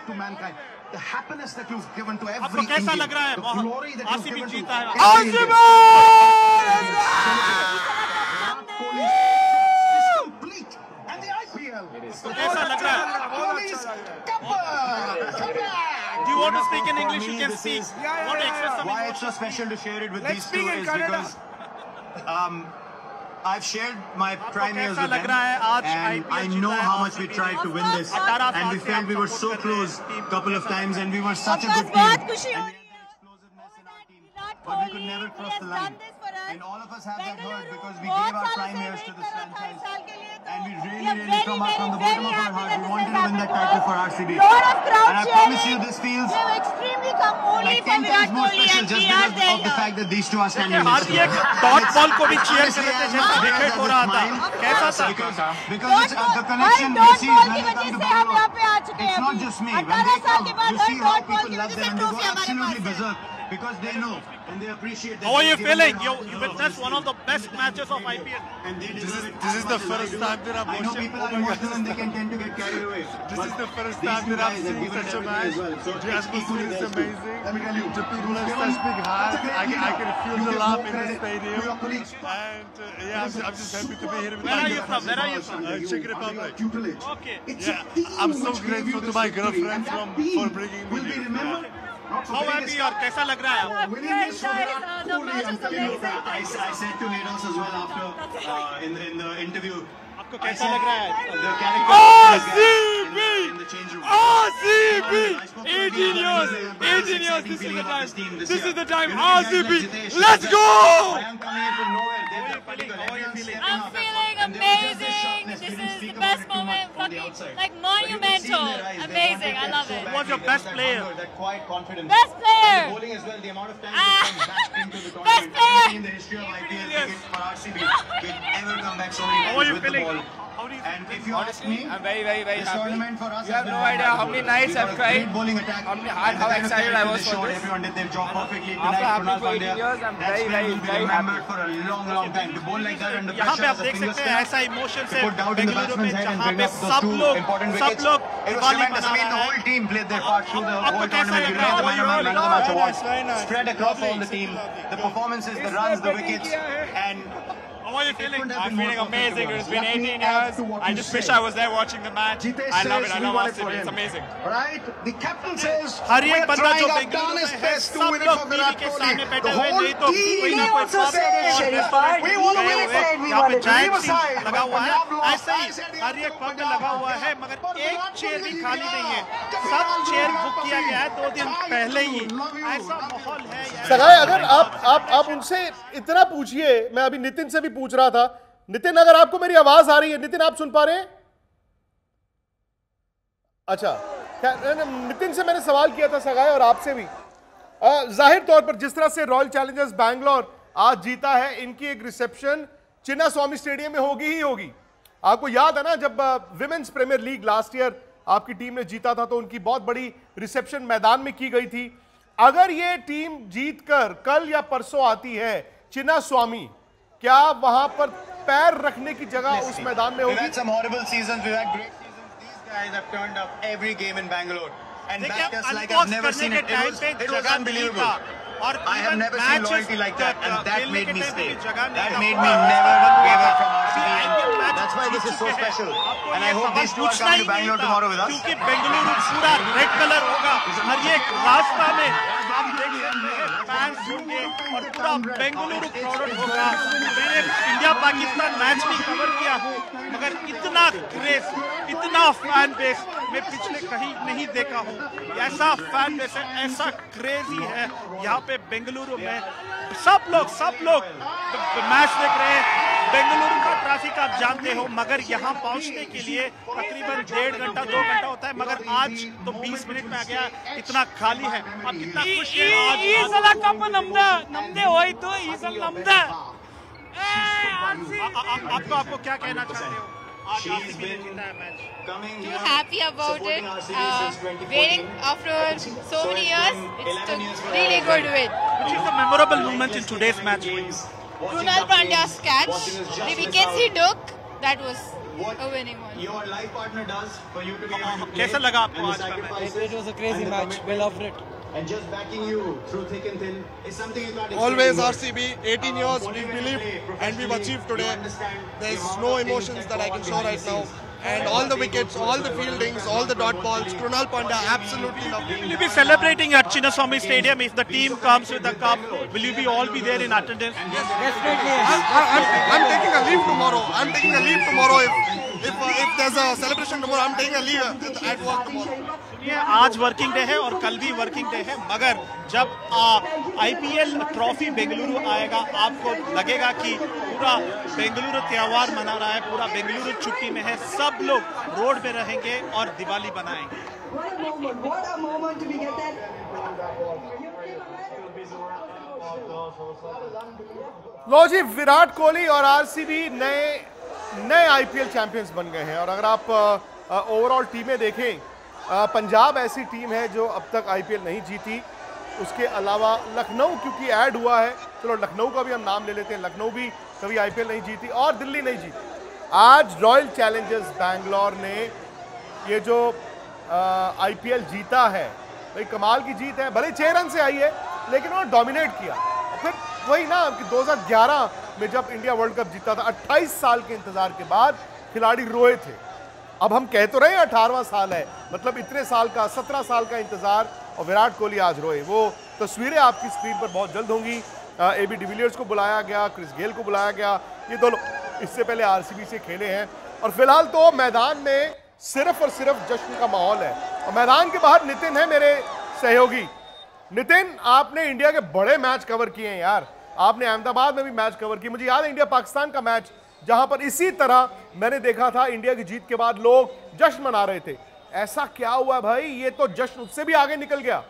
To mankind, the happiness that you've given to every आपको कैसा Indian, लग रहा है? the glory that you've RCB given to जीता है। every Indian. Complete and the IPL. कैसा लग रहा है? Kohli's comeback. Do you want to speak in English? You can speak. Want to express some Why emotion? it's so special to share it with Let's these speak two in is Kannada. because I've shared my prime years कैसा with लग them, रहा है? आज and IPL I जीता know है how much we RCB tried to win this, 18 and we साल से felt we आप were so support कर रहे close हैं टीम couple को। of times, and we were such a बहुत good team. बहुत खुशी हो रही है। But we could never cross the line. And all of us have that hurt because we gave our prime years to this franchise. And we really from the bottom of our heart, we wanted to win that title for RCB. And I promise you this feels like 10 times more special just because of the fact that these two are standing next to us. Dot ball को भी cheer कर रहे थे जैसा wicket हो रहा था। कैसा था? Because it's the connection they see when they come to Bangalore. It's not just me. When they come, you see how people love them and they go absolutely berserk because they know and they appreciate that. How are you feeling? You witnessed one of the best matches of IPL. And they deserve it. This is the first time that I'm I know watching. people are emotional and they can tend to get carried away. This is the first time that I'm seeing such a match. The atmosphere is amazing. Let me tell you, the people have such big heart. I can feel the love in the stadium. And yeah, I'm just happy to be here with Where my are you from? Where are you from? Czech Republic. Okay. Yeah, I'm so grateful to my girlfriend for bringing me here. How happy you are? कैसा लग रहा है? I said to Nedos as well after in the interview. आपको कैसा लग रहा है? The character in the change room. RCB! 18 years. This is the time. This is the time. RCB! Let's go! I am coming here from nowhere. They're particular. I'm feeling amazing. This is the best moment. Fucking like monumental. Amazing. I love it. What's your best player? That quiet confidence. Best player. And the bowling as well. The amount of time they come back into the tournament. Best player. In the history of IPL cricket for RCB, will ever come back so many How are times you with the feeling? ball. And if you ask me, I'm very this happy. tournament for us You has have been no one idea how many masterpiece. nights We I've got a cried. great bowling attack. How And the how kind of excited I character was they for showed, this. everyone did their job perfectly After tonight. happening Kunal for Pandya, 18 years, I'm that's very, when very, will be very remembered happy. for a long time. To bowl like that under यहाँ pressure पे as आप a देख finger सकते हैं spinner, ऐसा emotion to से put doubt in the Bengaluru में batsman's head and जहाँ bring पे up those two important wickets. लोग It was दिवाली tremendous. मना I mean, the रहे whole हैं। team played their part through the आपको whole कैसा tournament. लग You रहा get the है? man of the match award. Very nice. Spread across all the team. The performances, the runs, the wickets, and How are you feeling? I'm feeling amazing. It's been 18 years. I just wish I was there watching the match. I love it. I love RCB. It's amazing. Right? The captain says her we एक are बंदा जो trying our Bengaluru darnest में है best to सब win it लोग for TV Virat के Kohli. सामने बैठे The हुए whole नहीं तो team कोई ना कोई also पब says, और restaurant we want to win it, गए said we हुए यहाँ पे wanted to giant leave aside, लगा हुआ है Punjab lost. ऐसे ही हर एक पब में लगा हुआ है मगर एक चेयर भी खाली नहीं है सब चेयर बुक किया गया है 2 दिन पहले ही ऐसा माहौल है सगाई अगर आप उनसे इतना पूछिए मैं अभी नितिन से भी पूछ रहा था नितिन अगर आपको मेरी आवाज आ रही है नितिन आप सुन पा रहे हैं अच्छा नितिन से मैंने सवाल किया था सगाई और आपसे भी जाहिर तौर पर जिस तरह से रॉयल चैलेंजर्स बैंगलोर आज जीता है इनकी एक रिसेप्शन चिन्नास्वामी स्टेडियम में होगी ही होगी आपको याद है ना जब women's premier league last year आपकी टीम ने जीता था तो उनकी बहुत बड़ी रिसेप्शन मैदान में की गई थी। अगर ये टीम जीतकर कल या परसों आती है चिन्ना स्वामी, क्या वहां पर पैर रखने की जगह उस मैदान में होगी? और I have never seen loyalty like that, and that made me stay. That made me never waver from RCB. That's why this is so special. And I hope these two are coming to Bangalore tomorrow with us. क्योंकि बेंगलुरु पूरा red colour होगा और ये रास्ता में आप देख सकते हैं फैंस होंगे और पूरा बेंगलुरु क्राउडेड होगा। मैंने इंडिया पाकिस्तान मैच भी कवर किया हूँ, मगर इतना क्रेज, इतना फैन बेस मैं पिछले कहीं नहीं देखा हूँ। ऐसा फैन बेस है, ऐसा क्रेजी है यहाँ पे बेंगलुरु में। सब लोग मैच देख रहे हैं। बेंगलुरु का ट्रैफिक आप जानते हो, मगर यहाँ पहुँचने के लिए तकरीबन 1.5 घंटा 2 घंटा होता है, मगर आज तो 20 मिनट में आ गया। इतना खाली है, आप कितना खुश हैं आज? आपको क्या कहना चाहते हो? Too happy about it. Waiting after so many years, it's a really good win. Which is a memorable moment in today's match? Krunal Pandya's catch, the wickets he took, that was a winning one. Your life partner does for you to be कैसा लगा आपको आज का match? It was a crazy match. We loved it. And just backing you through thick and thin is something you can't Always RCB, 18 years, we believe and we've achieved today. There's no emotions that I can show right now. And all the wickets, all the fieldings, all the dot balls, Krunal Pandya absolutely loved it. Will you be celebrating at Chinnaswamy Stadium if the team comes with the cup? Will you be all be there in attendance? Yes, definitely. I'm taking a leave tomorrow. I'm taking a leave tomorrow. If there's a celebration tomorrow, I'm taking a leave at work tomorrow. आज working day है और कल भी working day है, मगर जब IPL trophy Bengaluru आएगा आपको लगेगा कि पूरा बेंगलुरु त्योहार मना रहा है, पूरा बेंगलुरु छुट्टी में है। सब लोग रोड पे रहेंगे और दिवाली बनाएंगे। लो जी, विराट कोहली और आरसीबी नए आईपीएल चैंपियंस बन गए हैं। और अगर आप ओवरऑल टीमें देखें, पंजाब ऐसी टीम है जो अब तक आईपीएल नहीं जीती। उसके अलावा लखनऊ क्योंकि ऐड हुआ है, चलो लखनऊ का भी हम नाम ले लेते हैं, लखनऊ भी कभी आईपीएल नहीं जीती और दिल्ली नहीं जीती। आज रॉयल चैलेंजर्स बैंगलोर ने ये जो आईपीएल जीता है, भाई कमाल की जीत है। भले 6 रन से आई है लेकिन उन्होंने डोमिनेट किया। फिर वही ना कि 2011 में जब इंडिया वर्ल्ड कप जीता था, 28 साल के इंतजार के बाद खिलाड़ी रोए थे। अब हम कह तो रहे हैं 18वां साल है, मतलब इतने साल का 17 साल का इंतजार, और विराट कोहली आज रोए। वो तस्वीरें आपकी स्क्रीन पर बहुत जल्द होंगी। एबी डिविलियर्स को बुलाया गया, क्रिस गेल को बुलाया गया, ये दोनों इससे पहले आरसीबी से खेले हैं। और फिलहाल तो मैदान में सिर्फ और सिर्फ जश्न का माहौल है। और मैदान के बाहर नितिन है, मेरे सहयोगी। नितिन, आपने इंडिया के बड़े मैच कवर किए हैं यार, आपने अहमदाबाद में भी मैच कवर किए। मुझे याद है इंडिया पाकिस्तान का मैच, जहां पर इसी तरह मैंने देखा था इंडिया की जीत के बाद लोग जश्न मना रहे थे। ऐसा क्या हुआ भाई, ये तो जश्न उससे भी आगे निकल गया।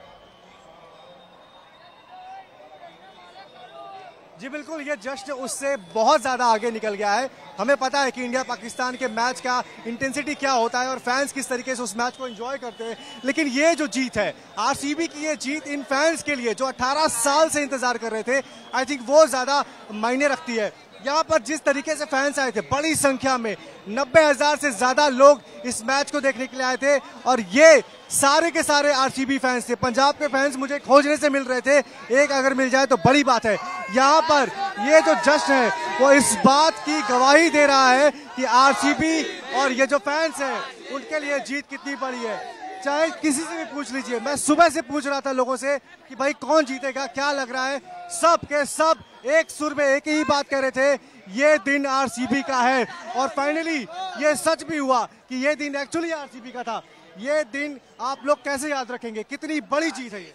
जी बिल्कुल, ये जश्न उससे बहुत ज्यादा आगे निकल गया है। हमें पता है कि इंडिया पाकिस्तान के मैच का इंटेंसिटी क्या होता है और फैंस किस तरीके से उस मैच को एंजॉय करते हैं, लेकिन ये जो जीत है आरसीबी की, ये जीत इन फैंस के लिए जो 18 साल से इंतजार कर रहे थे, आई थिंक वो ज्यादा मायने रखती है। यहाँ पर जिस तरीके से फैंस आए थे, बड़ी संख्या में 90,000 से ज्यादा लोग इस मैच को देखने के लिए आए थे, और ये सारे के सारे आरसीबी फैंस थे। पंजाब के फैंस मुझे खोजने से मिल रहे थे, एक अगर मिल जाए तो बड़ी बात है। यहाँ पर ये जो जश्न है वो इस बात की गवाही दे रहा है कि आरसीबी और ये जो फैंस हैं उनके लिए जीत कितनी बड़ी है। चाहे किसी से भी पूछ लीजिए, मैं सुबह से पूछ रहा था लोगों से कि भाई कौन जीतेगा, क्या लग रहा है, सब के सब एक सुर में एक ही बात कह रहे थे, ये दिन आरसीबी का है। और फाइनली ये सच भी हुआ कि ये दिन एक्चुअली आरसीबी का था। ये दिन आप लोग कैसे याद रखेंगे, कितनी बड़ी जीत है ये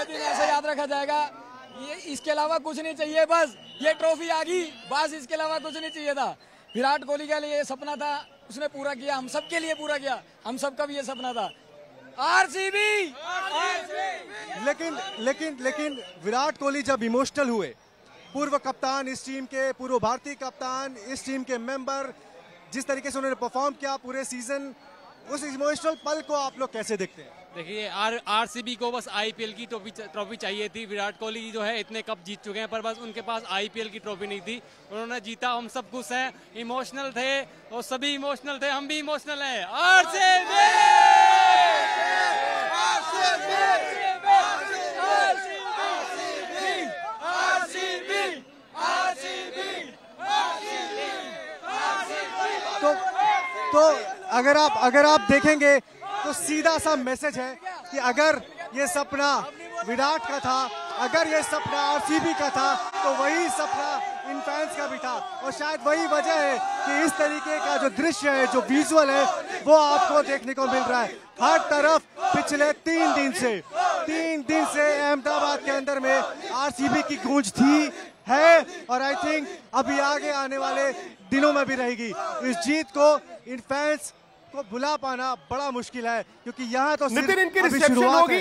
दिन ऐसे याद रखा जाएगा, ये इसके अलावा कुछ नहीं चाहिए, बस ये ट्रॉफी आ गई, बस इसके अलावा कुछ नहीं चाहिए था। विराट कोहली के लिए ये सपना था, उसने पूरा किया, हम सब के लिए पूरा किया, हम सबका भी ये सपना था। आरसीबी। लेकिन विराट कोहली जब इमोशनल हुए, पूर्व कप्तान इस टीम के, पूर्व भारतीय कप्तान इस टीम के मेंबर, जिस तरीके से उन्होंने परफॉर्म किया पूरे सीजन, उस इमोशनल पल को आप लोग कैसे देखते हैं? देखिए आरसीबी को बस आईपीएल की ट्रॉफी चाहिए थी। विराट कोहली जो है इतने कप जीत चुके हैं, पर बस उनके पास आईपीएल की ट्रॉफी नहीं थी। उन्होंने जीता, हम सब खुश हैं, इमोशनल थे और सभी इमोशनल थे, हम भी इमोशनल हैं। आरसीबी तो अगर आप देखेंगे तो सीधा सा मैसेज है कि अगर ये सपना विराट का था, अगर ये सपना आरसीबी का था, तो वही सपना इन फैंस का भी था। और शायद वही वजह है कि इस तरीके का जो दृश्य है, जो विजुअल है, वो आपको देखने को मिल रहा है हर तरफ। पिछले 3 दिन से अहमदाबाद के अंदर में आरसीबी की गूंज थी, है और आई थिंक अभी आगे आने वाले दिनों में भी रहेगी। इस जीत को इन फैंस को भुला पाना बड़ा मुश्किल है, क्योंकि यहाँ तो नितिन इनकी रिसेप्शन होगी,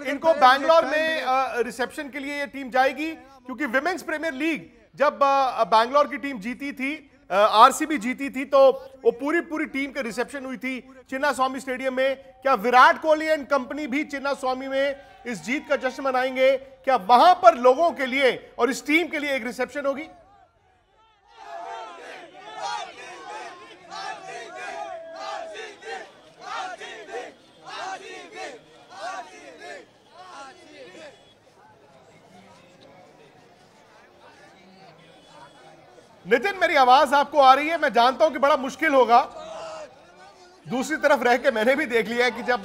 इनको बैंगलोर में रिसेप्शन के लिए ये टीम जाएगी, क्योंकि विमेंस प्रीमियर लीग जब बैंगलोर की टीम जीती थी, आरसीबी जीती थी, तो वो पूरी टीम के रिसेप्शन हुई थी चिन्नास्वामी स्टेडियम में। क्या विराट कोहली एंड कंपनी भी चिन्नास्वामी में इस जीत का जश्न मनाएंगे? क्या वहां पर लोगों के लिए और इस टीम के लिए एक रिसेप्शन होगी? नितिन, मेरी आवाज आपको आ रही है? मैं जानता हूं कि बड़ा मुश्किल होगा, दूसरी तरफ रह के मैंने भी देख लिया है कि जब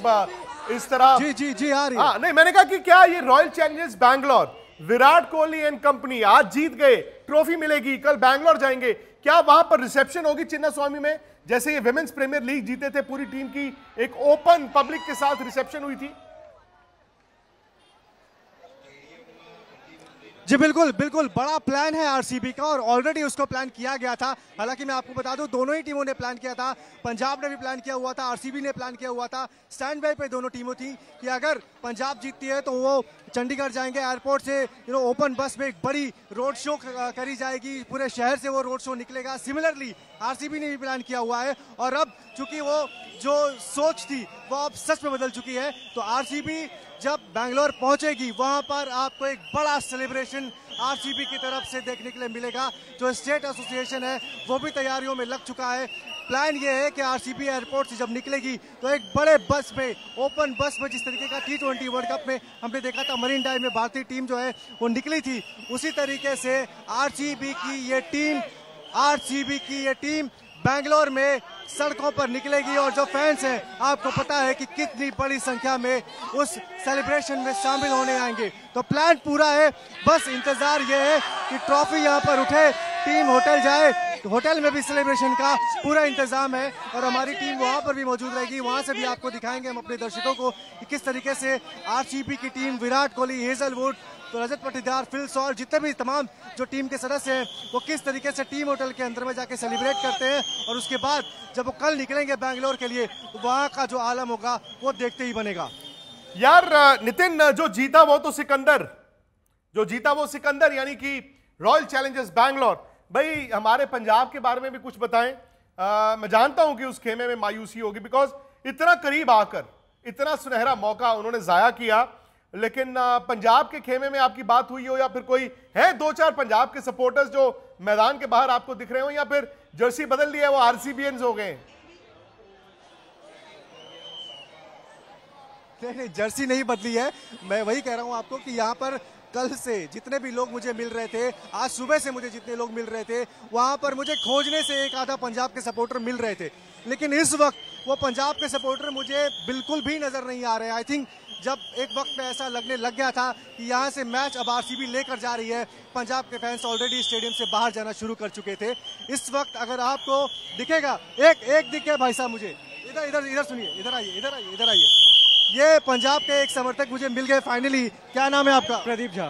इस तरह जी आ रही है। नहीं, मैंने कहा कि क्या ये royal Challengers Bangalore, Virat Kohli and company आज जीत गए, ट्रॉफी मिलेगी, कल बैंगलोर जाएंगे, क्या वहां पर रिसेप्शन होगी चिन्नास्वामी में, जैसे ये विमेंस प्रीमियर लीग जीते थे, पूरी टीम की एक ओपन पब्लिक के साथ रिसेप्शन हुई थी? जी बिल्कुल, बड़ा प्लान है आरसीबी का और ऑलरेडी उसको प्लान किया गया था। हालांकि मैं आपको बता दूं, दोनों ही टीमों ने प्लान किया था। पंजाब ने भी प्लान किया हुआ था, आरसीबी ने प्लान किया हुआ था। स्टैंड बाय पे दोनों टीमों थी कि अगर पंजाब जीतती है तो वो चंडीगढ़ जाएंगे, एयरपोर्ट से ओपन बस में एक बड़ी रोड शो करी जाएगी, पूरे शहर से वो रोड शो निकलेगा। सिमिलरली आरसीबी ने भी प्लान किया हुआ है और अब चूंकि वो जो सोच थी वो अब सच में बदल चुकी है, तो आरसीबी जब बैंगलोर पहुंचेगी वहां पर आपको एक बड़ा सेलिब्रेशन आरसीबी की तरफ से देखने के लिए मिलेगा। जो स्टेट एसोसिएशन है वो भी तैयारियों में लग चुका है। प्लान ये है कि आरसीबी एयरपोर्ट से जब निकलेगी तो एक बड़े बस में, ओपन बस में, जिस तरीके का T20 वर्ल्ड कप में हमने देखा था मरीन ड्राइव में भारतीय टीम जो है वो निकली थी, उसी तरीके से आरसीबी की ये टीम बैंगलोर में सड़कों पर निकलेगी। और जो फैंस हैं, आपको पता है कि कितनी बड़ी संख्या में उस सेलिब्रेशन में शामिल होने आएंगे। तो प्लान पूरा है, बस इंतजार ये है कि ट्रॉफी यहाँ पर उठे, टीम होटल जाए, तो होटल में भी सेलिब्रेशन का पूरा इंतजाम है और हमारी टीम वहाँ पर भी मौजूद रहेगी। वहाँ से भी आपको दिखाएंगे हम अपने दर्शकों को कि किस तरीके से आरसीबी की टीम, विराट कोहली, हेजलवुड, तो रजत पाटीदार, फिल सॉल्ट, जितने भी तमाम जो टीम के सदस्य हैं, वो किस तरीके से टीम होटल के अंदर में जाके सेलिब्रेट करते हैं। और उसके बाद जब वो कल निकलेंगे बैंगलोर के लिए, वहाँ का जो आलम होगा वो देखते ही बनेगा। यार नितिन, जो जीता वो सिकंदर, यानी कि रॉयल चैलेंजर्स बैंगलोर। भाई हमारे पंजाब के बारे में भी कुछ बताएं। मैं जानता हूं कि उस खेमे में मायूसी होगी, बिकॉज इतना करीब आकर इतना सुनहरा मौका उन्होंने जाया किया, लेकिन पंजाब के खेमे में आपकी बात हुई हो, या फिर कोई है 2-4 पंजाब के सपोर्टर्स जो मैदान के बाहर आपको दिख रहे हो, या फिर जर्सी बदल ली है, वो आरसीबीएंस हो गए? नहीं, जर्सी नहीं बदली है। मैं वही कह रहा हूं आपको कि यहाँ पर कल से जितने भी लोग मुझे मिल रहे थे, आज सुबह से मुझे जितने लोग मिल रहे थे, वहां पर मुझे खोजने से एक आधा पंजाब के सपोर्टर मिल रहे थे, लेकिन इस वक्त वो पंजाब के सपोर्टर मुझे बिल्कुल भी नजर नहीं आ रहे। आई थिंक जब एक वक्त में ऐसा लगने लग गया था कि यहाँ से मैच अब आरसीबी लेकर जा रही है, पंजाब के फैंस ऑलरेडी स्टेडियम से बाहर जाना शुरू कर चुके थे। इस वक्त अगर आपको दिखेगा, एक दिखे भाई साहब, मुझे इधर सुनिए, इधर आइए, ये पंजाब के एक समर्थक मुझे मिल गए फाइनली। क्या नाम है आपका? प्रदीप झा।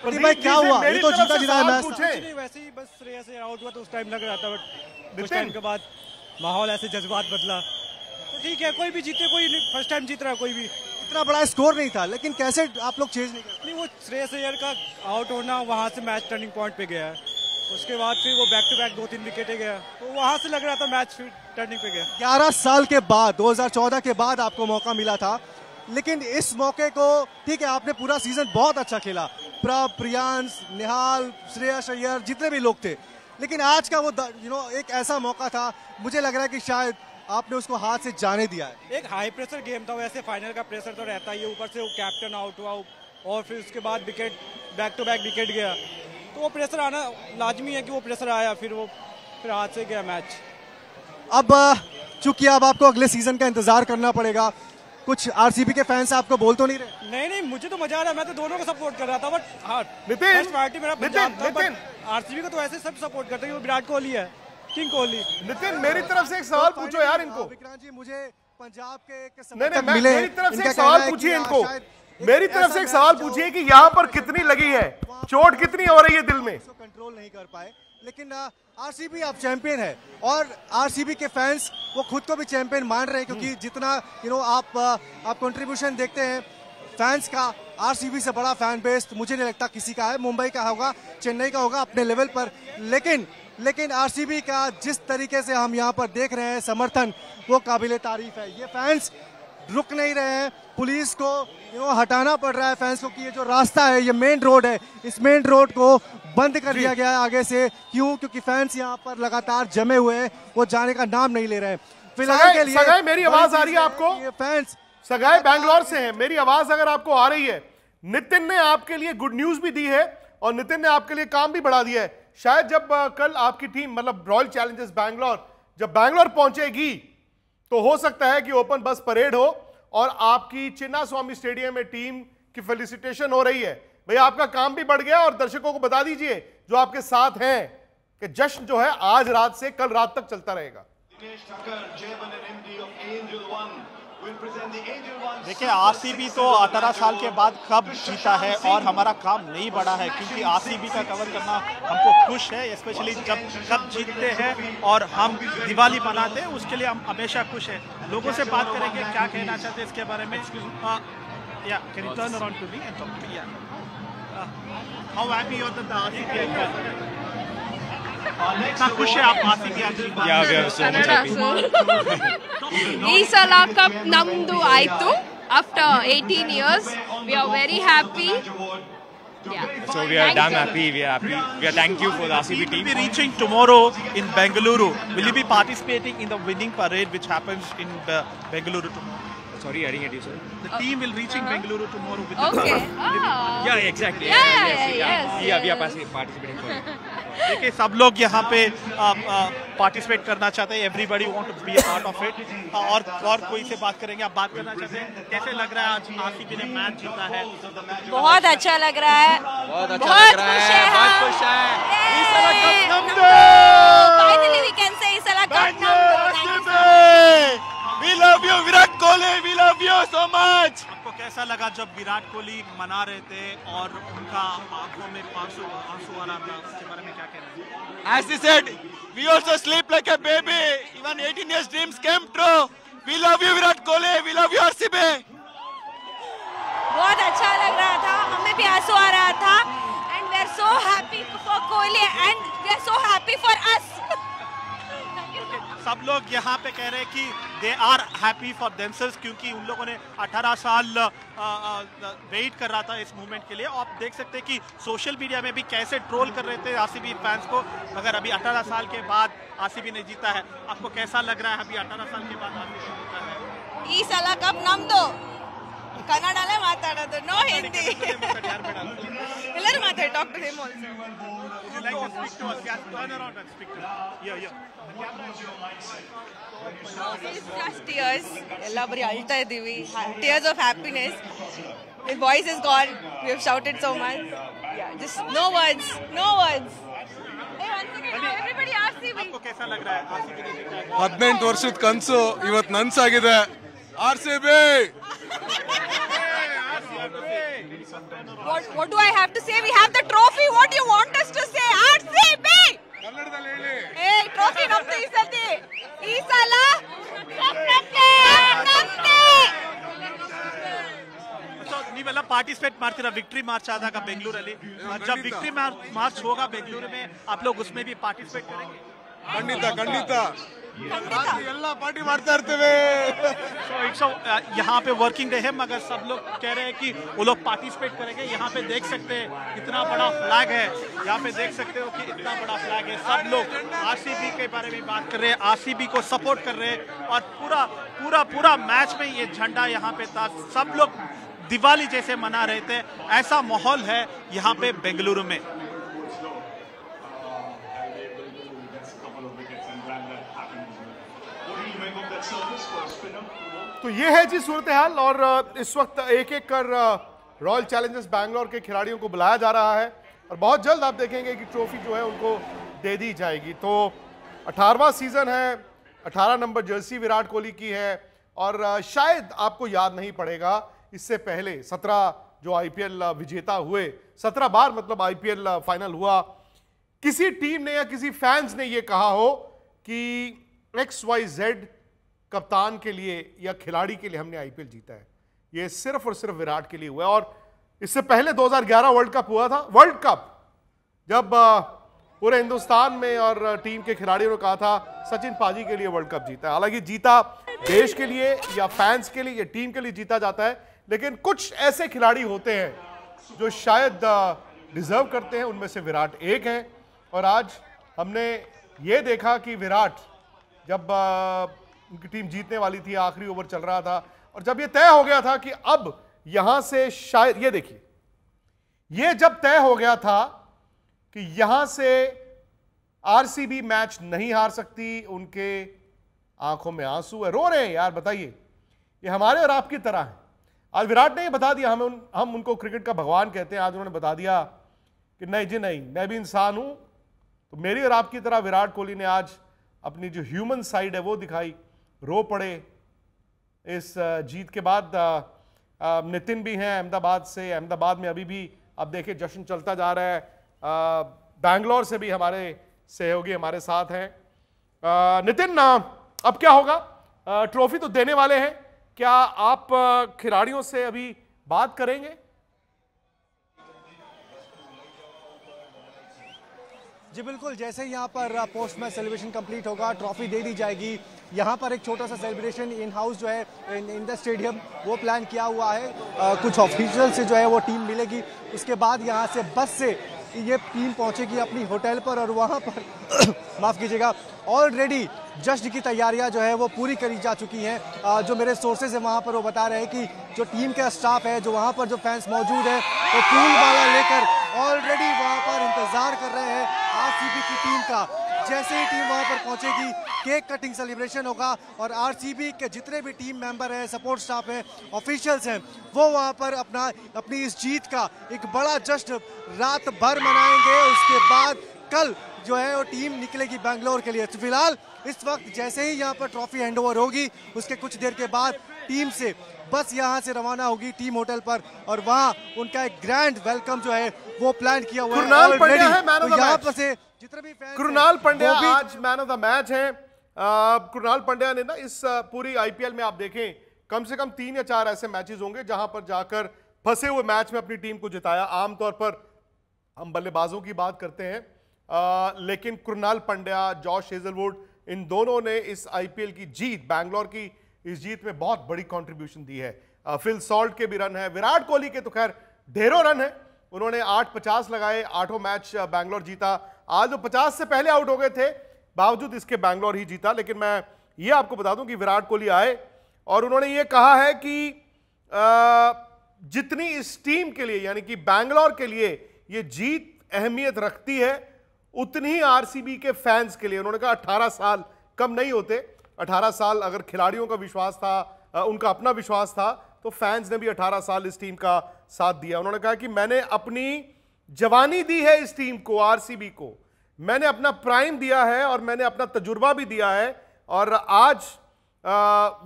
प्रदीप भाई, क्या हुआ? ये तो जीता मैच था। वैसे ही बस श्रेयस से आउट हुआ तो उस टाइम लग रहा था, बट उस टाइम के बाद माहौल ऐसे जज्बात बदला, तो ठीक है, कोई भी जीते, कोई फर्स्ट टाइम जीत रहा है, कोई भी। इतना बड़ा स्कोर नहीं था, लेकिन कैसे आप लोग चेंज नहीं करते? नहीं, वो श्रेयस अय्यर का आउट होना वहां से मैच टर्निंग पॉइंट पे गया है, उसके बाद फिर वो बैक टू बैक 2-3 विकेटें गया, तो वहां से लग रहा था मैच फिर टर्निंग पे गया। 11 साल के बाद 2014 के बाद आपको मौका मिला था, लेकिन इस मौके को, ठीक है आपने पूरा सीजन बहुत अच्छा खेला, प्रभ, प्रियांश, निहाल, श्रेयस अय्यर, जितने भी लोग थे, लेकिन आज का वो एक ऐसा मौका था, मुझे लग रहा है कि शायद आपने उसको हाथ से जाने दिया है। एक हाई प्रेशर गेम था, वैसे फाइनल का प्रेशर तो रहता ही है, ऊपर से वो कैप्टन आउट हुआ और फिर उसके बाद wicket back to back wicket गया, तो वो प्रेशर आना लाजमी है कि वो प्रेशर आया, फिर हाथ से गया मैच। अब चूंकि अब आपको अगले सीजन का इंतजार करना पड़ेगा, कुछ आरसीबी के फैंस आपको बोल तो नहीं रहे? नहीं, मुझे तो मजा आ रहा है, मैं तो दोनों को सपोर्ट कर रहा था, बट नितिन, पार्टी मेरा पंजाब था, बट आरसीबी को तो ऐसे सब सपोर्ट करते हैं, वो विराट कोहली है, किंग कोहली। नितिन, मेरी तरफ से एक सवाल पूछो यार इनको। विक्रांत जी, मुझे पंजाब के मेरी तरफ से एक सवाल पूछिए इनको, मेरी तरफ से एक सवाल पूछिए कि यहाँ पर कितनी लगी है, चोट कितनी हो रही है दिल में? कंट्रोल नहीं कर पाए, लेकिन आरसीबी आप चैंपियन है और आरसीबी के फैंस वो खुद को भी चैंपियन मान रहे हैं, क्योंकि जितना आप कंट्रीब्यूशन देखते हैं फैंस का, आरसीबी से बड़ा फैन बेस मुझे नहीं लगता किसी का है। मुंबई का होगा, चेन्नई का होगा अपने लेवल पर, लेकिन आरसीबी का जिस तरीके से हम यहाँ पर देख रहे हैं समर्थन, वो काबिले तारीफ है। ये फैंस रुक नहीं रहे हैं, पुलिस को हटाना पड़ रहा है फैंस को कि ये जो रास्ता है, ये मेन रोड है, इस मेन रोड को बंद कर दिया गया है आगे से। क्यों? क्योंकि फैंस यहाँ पर लगातार जमे हुए हैं, वो जाने का नाम नहीं ले रहे हैं फिलहाल के लिए। सगाई, मेरी आवाज आ रही है आपको? ये फैंस सगाई बैंगलोर से है, मेरी आवाज अगर आपको आ रही है, नितिन ने आपके लिए गुड न्यूज भी दी है और नितिन ने आपके लिए काम भी बढ़ा दिया है। शायद जब कल आपकी टीम, मतलब रॉयल चैलेंजर्स बैंगलोर, जब बैंगलोर पहुंचेगी तो हो सकता है कि ओपन बस परेड हो और आपकी चिन्ना स्वामी स्टेडियम में टीम की फेलिसिटेशन हो रही है। भैया आपका काम भी बढ़ गया और दर्शकों को बता दीजिए जो आपके साथ हैं कि जश्न जो है आज रात से कल रात तक चलता रहेगा। देखिए, आरसीबी तो 18 साल के बाद कब जीता है और हमारा काम नहीं बढ़ा है, क्योंकि आरसीबी का कवर करना हमको खुश है, स्पेशली जब कब जीतते हैं और हम दिवाली मनाते हैं, उसके लिए हम हमेशा खुश हैं। लोगों से बात करेंगे, क्या कहना चाहते हैं इसके बारे में। या can you turn around to me and talk to me? How happy you are that the RCB इतना खुश है आप RCB? Yeah, we are so much happy. ಈ ಸಲ ಕಪ್ ನಮ್ದು ಆಯ್ತು. After 18 years, we are very happy. Yeah. So we are damn happy. We are happy. We are thank you for the RCB team. Will be reaching tomorrow in Bengaluru. Will you be participating in the winning parade which happens in Bengaluru tomorrow? Sorry, I didn't get you, sir. The team will reaching Bengaluru tomorrow. With Okay. Yeah, exactly. Yeah, we are participating for it. देखिए, सब लोग यहाँ पे participate करना चाहते हैं, everybody want to be a part of it. और कोई से बात करेंगे, आप बात करना चाहते हैं, कैसे लग रहा है आज आरसीबी ने मैच जीता है? बहुत अच्छा लग रहा है, बहुत अच्छा लग रहा है, बहुत खुश है। इस साल कप नमदे, फाइनली वी कैन से इस साल कप नमदे। We love you Virat Kohli, we love you so much. आपको कैसा लगा जब विराट कोहली मना रहे थे और उनका आंखों में आंसू आ रहा था, उसके बारे में क्या कहना है? As he said, we also sleep like a baby. Even 18 years dreams came true. We love you Virat Kohli. We love you RCB. बहुत अच्छा लग रहा था, हमें भी आंसू आ रहा था, and we are so happy for Kohli and we are so happy for us. सब लोग यहाँ पे कह रहे हैं कि they are happy for themselves, क्योंकि उन लोगों ने 18 साल वेट कर रहा था इस मूवमेंट के लिए। आप देख सकते हैं कि सोशल मीडिया में भी कैसे ट्रोल कर रहे थे आरसीबी फैंस को, मगर अभी 18 साल के बाद आरसीबी ने जीता है। आपको कैसा लग रहा है अभी 18 साल के बाद आरसीबी जीता है? ಈ ಸಲ ಕಪ್ ನಮ್ದು. ಕನ್ನಡಲ್ಲೇ ಮಾತಾಡೋದು, ನೋ ಹಿಂದಿ. ಎಲ್ಲರೂ ಮಾತಾಡಿ, talk to him also. Would you like to speak to us? Yes, turn around and speak to us. Yeah. It's just tears. ಎಲ್ಲ ಬರೀ ಅಳ್ತಾ ಇದ್ದೀವಿ. Tears of happiness. His voice is gone. We have shouted so much. Yeah, just no words. No words. Hey, one second. Everybody RCB. आपको कैसा लग रहा है RCB ने जीता है? 18 ವರ್ಷದ ಕನಸು ಇವತ್ತು ನನಸಾಗಿದೆ. RCB. What do I have to say? We have the trophy. What do you want us to say? RCB. ಕನ್ನಡದಲ್ಲಿ ಹೇಳಿ. Hey, trophy ನಮ್ದು ಈ ಸತಿ. ಈ ಸಲ ಕಪ್ ನಮ್ದೆ. ನೀವೆಲ್ಲ ಪಾರ್ಟಿಸಿಪೇಟ್ ಮಾಡ್ತೀರಾ ವಿಕ್ಟ್ರಿ ಮಾರ್ಚ್ ಆದಾಗ ಬೆಂಗಳೂರಲ್ಲಿ जब विक्ट्री मार्च होगा बेंगलुरु में आप लोग उसमें भी पार्टिसिपेट करेंगे ಖಂಡಿತ ಖಂಡಿತ ಎಲ್ಲ ಪಾರ್ಟಿ ಮಾಡ್ತಾ ಇರ್ತೇವೆ यहाँ पे वर्किंग डे है मगर सब लोग कह रहे हैं कि वो लोग पार्टिसिपेट करेंगे यहाँ पे देख सकते हैं इतना बड़ा फ्लैग है यहाँ पे देख सकते हो कि इतना बड़ा फ्लैग है सब लोग आरसीबी के बारे में बात कर रहे हैं आरसीबी को सपोर्ट कर रहे हैं और पूरा पूरा पूरा मैच में ये झंडा यहाँ पे था सब लोग दिवाली जैसे मना रहे थे ऐसा माहौल है यहाँ पे बेंगलुरु में तो ये है जी सूरत हाल और इस वक्त एक एक कर रॉयल चैलेंजर्स बैंगलोर के खिलाड़ियों को बुलाया जा रहा है और बहुत जल्द आप देखेंगे कि ट्रॉफी जो है उनको दे दी जाएगी। तो 18वां सीजन है, 18 नंबर जर्सी विराट कोहली की है और शायद आपको याद नहीं पड़ेगा इससे पहले 17 जो आईपीएल विजेता हुए 17 बार मतलब आईपीएल फाइनल हुआ, किसी टीम ने या किसी फैंस ने यह कहा हो कि XYZ कप्तान के लिए या खिलाड़ी के लिए हमने आईपीएल जीता है। ये सिर्फ और सिर्फ विराट के लिए हुआ है। और इससे पहले 2011 वर्ल्ड कप हुआ था, वर्ल्ड कप जब पूरे हिंदुस्तान में और टीम के खिलाड़ियों ने कहा था सचिन पाजी के लिए वर्ल्ड कप जीता है। हालांकि जीता देश के लिए या फैंस के लिए या टीम के लिए जीता जाता है, लेकिन कुछ ऐसे खिलाड़ी होते हैं जो शायद डिजर्व करते हैं, उनमें से विराट एक है। और आज हमने ये देखा कि विराट जब उनकी टीम जीतने वाली थी, आखिरी ओवर चल रहा था और जब ये तय हो गया था कि अब यहां से शायद, ये देखिए, ये जब तय हो गया था कि यहां से आरसीबी मैच नहीं हार सकती, उनके आंखों में आंसू है, रो रहे हैं यार, बताइए, ये हमारे और आपकी तरह है। आज विराट ने ये बता दिया, हम उनको क्रिकेट का भगवान कहते हैं, आज उन्होंने बता दिया कि नहीं जी नहीं, मैं भी इंसान हूं। तो मेरी और आपकी तरह विराट कोहली ने आज अपनी जो ह्यूमन साइड है वो दिखाई, रो पड़े इस जीत के बाद। नितिन भी हैं अहमदाबाद से, अहमदाबाद में अभी भी आप देखिए जश्न चलता जा रहा है। बैंगलोर से भी हमारे सहयोगी हमारे साथ हैं। नितिन, अब क्या होगा? ट्रॉफी तो देने वाले हैं, क्या आप खिलाड़ियों से अभी बात करेंगे? जी बिल्कुल, जैसे ही यहाँ पर पोस्ट मैच सेलिब्रेशन कंप्लीट होगा, ट्रॉफी दे दी जाएगी। यहाँ पर एक छोटा सा सेलिब्रेशन इन हाउस जो है इन द स्टेडियम वो प्लान किया हुआ है। कुछ ऑफिशियल से जो है वो टीम मिलेगी, उसके बाद यहाँ से बस से ये टीम पहुँचेगी अपनी होटल पर और वहाँ पर माफ़ कीजिएगा, ऑलरेडी जश्न की तैयारियां जो है वो पूरी करी जा चुकी हैं। जो मेरे सोर्सेज है वहाँ पर वो बता रहे हैं कि जो टीम का स्टाफ है, जो वहाँ पर जो फैंस मौजूद है, वो फूल माला लेकर ऑलरेडी वहाँ पर इंतजार कर रहे हैं आरसीबी की टीम का। जैसे ही टीम वहाँ पर पहुँचेगी, केक कटिंग सेलिब्रेशन होगा और आरसीबी के जितने भी टीम मेंबर हैं, सपोर्ट स्टाफ है, ऑफिशियल्स हैं, वो वहाँ पर अपनी इस जीत का एक बड़ा जश्न रात भर मनाएंगे। उसके बाद कल जो है वो टीम निकलेगी बैंगलोर के लिए। तो फिलहाल इस वक्त जैसे ही यहाँ पर ट्रॉफी हैंडओवर होगी, उसके कुछ देर के बाद टीम से बस यहाँ से रवाना होगी टीम होटल पर और वहाँ उनका एक ग्रैंड वेलकम जो है वो प्लान किया हुआ है। कृणाल पंड्या है मैन ऑफ द यहाँ मैच। पर से जितने भी फैंस, कृणाल पंड्या आज मैन ऑफ द मैच है। कृणाल पंड्या ने ना इस पूरी आईपीएल में आप देखें कम से कम 3 या 4 ऐसे मैचेस होंगे जहां पर जाकर फंसे हुए मैच में अपनी टीम को जिताया। आमतौर पर हम बल्लेबाजों की बात करते हैं, लेकिन कृणाल पंड्या, जॉश हेजलवुड, इन दोनों ने इस आईपीएल की जीत, बैंगलोर की इस जीत में बहुत बड़ी कंट्रीब्यूशन दी है। फिल सॉल्ट के भी रन है, विराट कोहली के तो खैर ढेरों रन है, उन्होंने 8-50 लगाए, 8 मैच बैंगलोर जीता। आज वो 50 से पहले आउट हो गए थे, बावजूद इसके बैंगलोर ही जीता। लेकिन मैं ये आपको बता दूं कि विराट कोहली आए और उन्होंने ये कहा है कि जितनी इस टीम के लिए यानी कि बैंगलोर के लिए ये जीत अहमियत रखती है, उतनी ही आरसीबी के फैंस के लिए। उन्होंने कहा 18 साल कम नहीं होते, 18 साल अगर खिलाड़ियों का विश्वास था, उनका अपना विश्वास था, तो फैंस ने भी 18 साल इस टीम का साथ दिया। उन्होंने कहा कि मैंने अपनी जवानी दी है इस टीम को, आरसीबी को, मैंने अपना प्राइम दिया है और मैंने अपना तजुर्बा भी दिया है और आज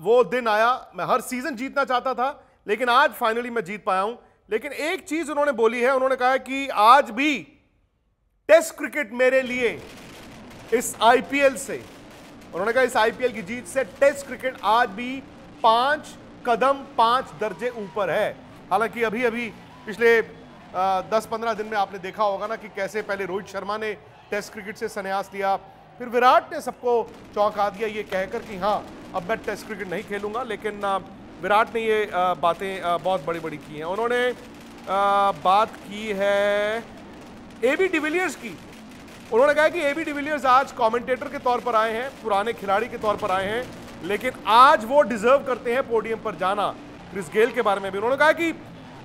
वो दिन आया। मैं हर सीजन जीतना चाहता था, लेकिन आज फाइनली मैं जीत पाया हूं। लेकिन एक चीज उन्होंने बोली है, उन्होंने कहा कि आज भी टेस्ट क्रिकेट मेरे लिए इस आईपीएल से, उन्होंने कहा इस आईपीएल की जीत से टेस्ट क्रिकेट आज भी 5 कदम 5 दर्जे ऊपर है। हालांकि अभी अभी पिछले 10-15 दिन में आपने देखा होगा ना कि कैसे पहले रोहित शर्मा ने टेस्ट क्रिकेट से संन्यास लिया, फिर विराट ने सबको चौंका दिया ये कहकर कि हाँ अब मैं टेस्ट क्रिकेट नहीं खेलूंगा। लेकिन विराट ने ये बातें बहुत बड़ी बड़ी की हैं। उन्होंने बात की है एबी डिविलियर्स की। उन्होंने कहा कि एबी डिविलियर्स आज कमेंटेटर के तौर पर आए हैं, पुराने खिलाड़ी के तौर पर आए हैं, लेकिन आज वो डिजर्व करते हैं पोडियम पर जाना। क्रिस गेल के बारे में भी उन्होंने कहा कि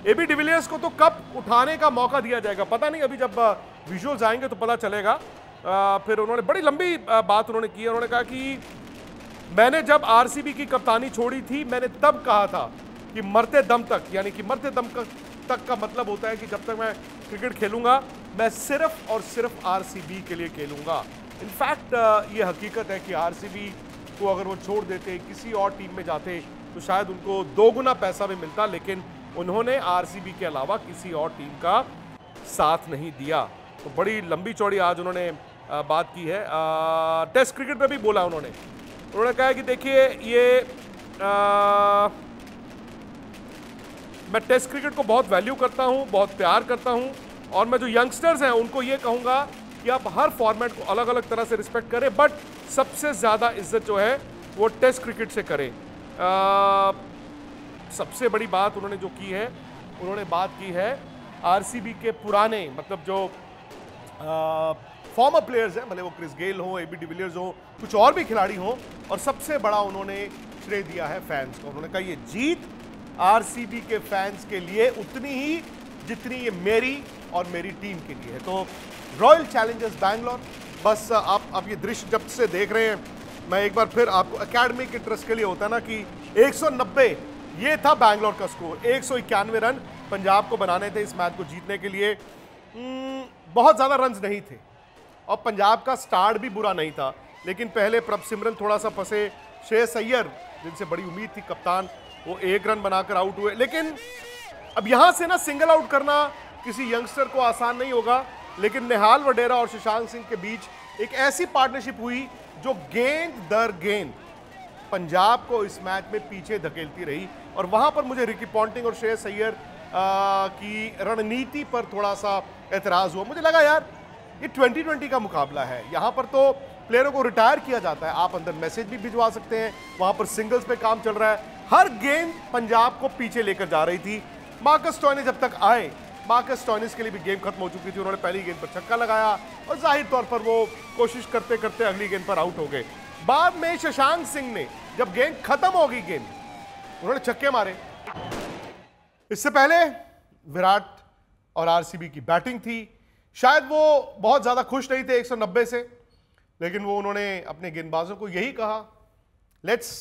एबी डिविलियर्स को तो कप उठाने का मौका दिया जाएगा, पता नहीं, अभी जब विजुअल्स आएंगे तो पता चलेगा। फिर उन्होंने बड़ी लंबी बात उन्होंने की। उन्होंने कहा कि मैंने जब आरसीबी की कप्तानी छोड़ी थी मैंने तब कहा था कि मरते दम तक, यानी कि मरते दम तक का मतलब होता है कि जब तक मैं क्रिकेट खेलूंगा मैं सिर्फ और सिर्फ आरसीबी के लिए खेलूंगा। इनफैक्ट ये हकीकत है कि आरसीबी को अगर वो छोड़ देते, किसी और टीम में जाते तो शायद उनको 2 गुना पैसा भी मिलता, लेकिन उन्होंने आरसीबी के अलावा किसी और टीम का साथ नहीं दिया। तो बड़ी लंबी चौड़ी आज उन्होंने बात की है। टेस्ट क्रिकेट में भी बोला उन्होंने कहा कि देखिए ये मैं टेस्ट क्रिकेट को बहुत वैल्यू करता हूं, बहुत प्यार करता हूं, और मैं जो यंगस्टर्स हैं उनको ये कहूंगा कि आप हर फॉर्मेट को अलग अलग तरह से रिस्पेक्ट करें, बट सबसे ज़्यादा इज्जत जो है वो टेस्ट क्रिकेट से करें। सबसे बड़ी बात उन्होंने जो की है, उन्होंने बात की है आरसीबी के पुराने, मतलब जो फॉर्मर प्लेयर्स हैं, भले वो क्रिस गेल हो, एबी डिविलियर्स हो, कुछ और भी खिलाड़ी हों, और सबसे बड़ा उन्होंने श्रेय दिया है फैंस को। उन्होंने कहा ये जीत आरसीबी के फैंस के लिए उतनी ही जितनी ये मेरी और मेरी टीम के लिए है। तो रॉयल चैलेंजर्स बैंगलोर, बस आप अब ये दृश्य जब से देख रहे हैं, मैं एक बार फिर आपको एकेडमिक इंटरेस्ट के लिए होता है ना कि 190 ये था बैंगलोर का स्कोर, 191 रन पंजाब को बनाने थे इस मैच को जीतने के लिए। बहुत ज़्यादा रन्स नहीं थे और पंजाब का स्टार्ट भी बुरा नहीं था, लेकिन पहले प्रभसिमरन थोड़ा सा फंसे, श्रेयस अय्यर जिनसे बड़ी उम्मीद थी कप्तान, वो 1 रन बनाकर आउट हुए। लेकिन अब यहां से ना सिंगल आउट करना किसी यंगस्टर को आसान नहीं होगा, लेकिन निहाल वडेरा और शशांक सिंह के बीच एक ऐसी पार्टनरशिप हुई जो गेंद दर गेंद पंजाब को इस मैच में पीछे धकेलती रही। और वहां पर मुझे रिकी पॉन्टिंग और श्रेयस अय्यर की रणनीति पर थोड़ा सा एतराज हुआ। मुझे लगा यार ये 2020 का मुकाबला है, यहाँ पर तो प्लेयरों को रिटायर किया जाता है, आप अंदर मैसेज भी भिजवा सकते हैं, वहाँ पर सिंगल्स पे काम चल रहा है। हर गेंद पंजाब को पीछे लेकर जा रही थी। मार्कस स्टोइनिस जब तक आए, मार्कस स्टोइनिस के लिए भी गेम खत्म हो चुकी थी। उन्होंने पहली गेंद पर छक्का लगाया और जाहिर तौर पर वो कोशिश करते करते अगली गेंद पर आउट हो गए। बाद में शशांक सिंह ने जब गेंद खत्म हो गई गेंद, उन्होंने छक्के मारे। इससे पहले विराट और आरसीबी की बैटिंग थी, शायद वो बहुत ज्यादा खुश नहीं थे 190 से, लेकिन वो उन्होंने अपने गेंदबाजों को यही कहा, let's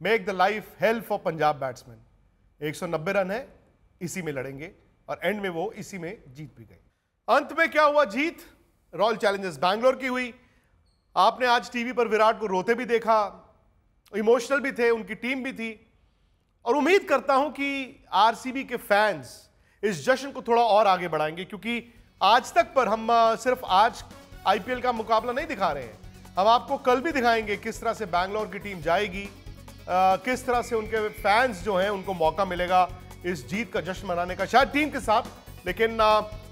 make the life hell for Punjab batsman. 190 run है, इसी में लड़ेंगे, और एंड में वो इसी में जीत भी गए। अंत में क्या हुआ, जीत रॉयल चैलेंजर्स बैंगलोर की हुई। आपने आज टीवी पर विराट को रोते भी देखा, इमोशनल भी थे, उनकी टीम भी थी, और उम्मीद करता हूं कि आरसीबी के फैंस इस जश्न को थोड़ा और आगे बढ़ाएंगे, क्योंकि आज तक पर हम सिर्फ आज आईपीएल का मुकाबला नहीं दिखा रहे हैं, हम आपको कल भी दिखाएंगे किस तरह से बैंगलोर की टीम जाएगी, किस तरह से उनके फैंस जो हैं उनको मौका मिलेगा इस जीत का जश्न मनाने का, शायद टीम के साथ। लेकिन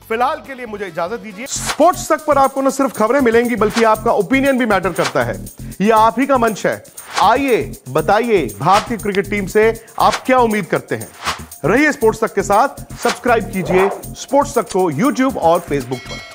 फिलहाल के लिए मुझे इजाजत दीजिए। स्पोर्ट्स तक पर आपको न सिर्फ खबरें मिलेंगी बल्कि आपका ओपिनियन भी मैटर करता है, ये आप ही का मंच है। आइए बताइए भारतीय क्रिकेट टीम से आप क्या उम्मीद करते हैं। रहिए स्पोर्ट्स तक के साथ, सब्सक्राइब कीजिए स्पोर्ट्स तक को यूट्यूब और फेसबुक पर।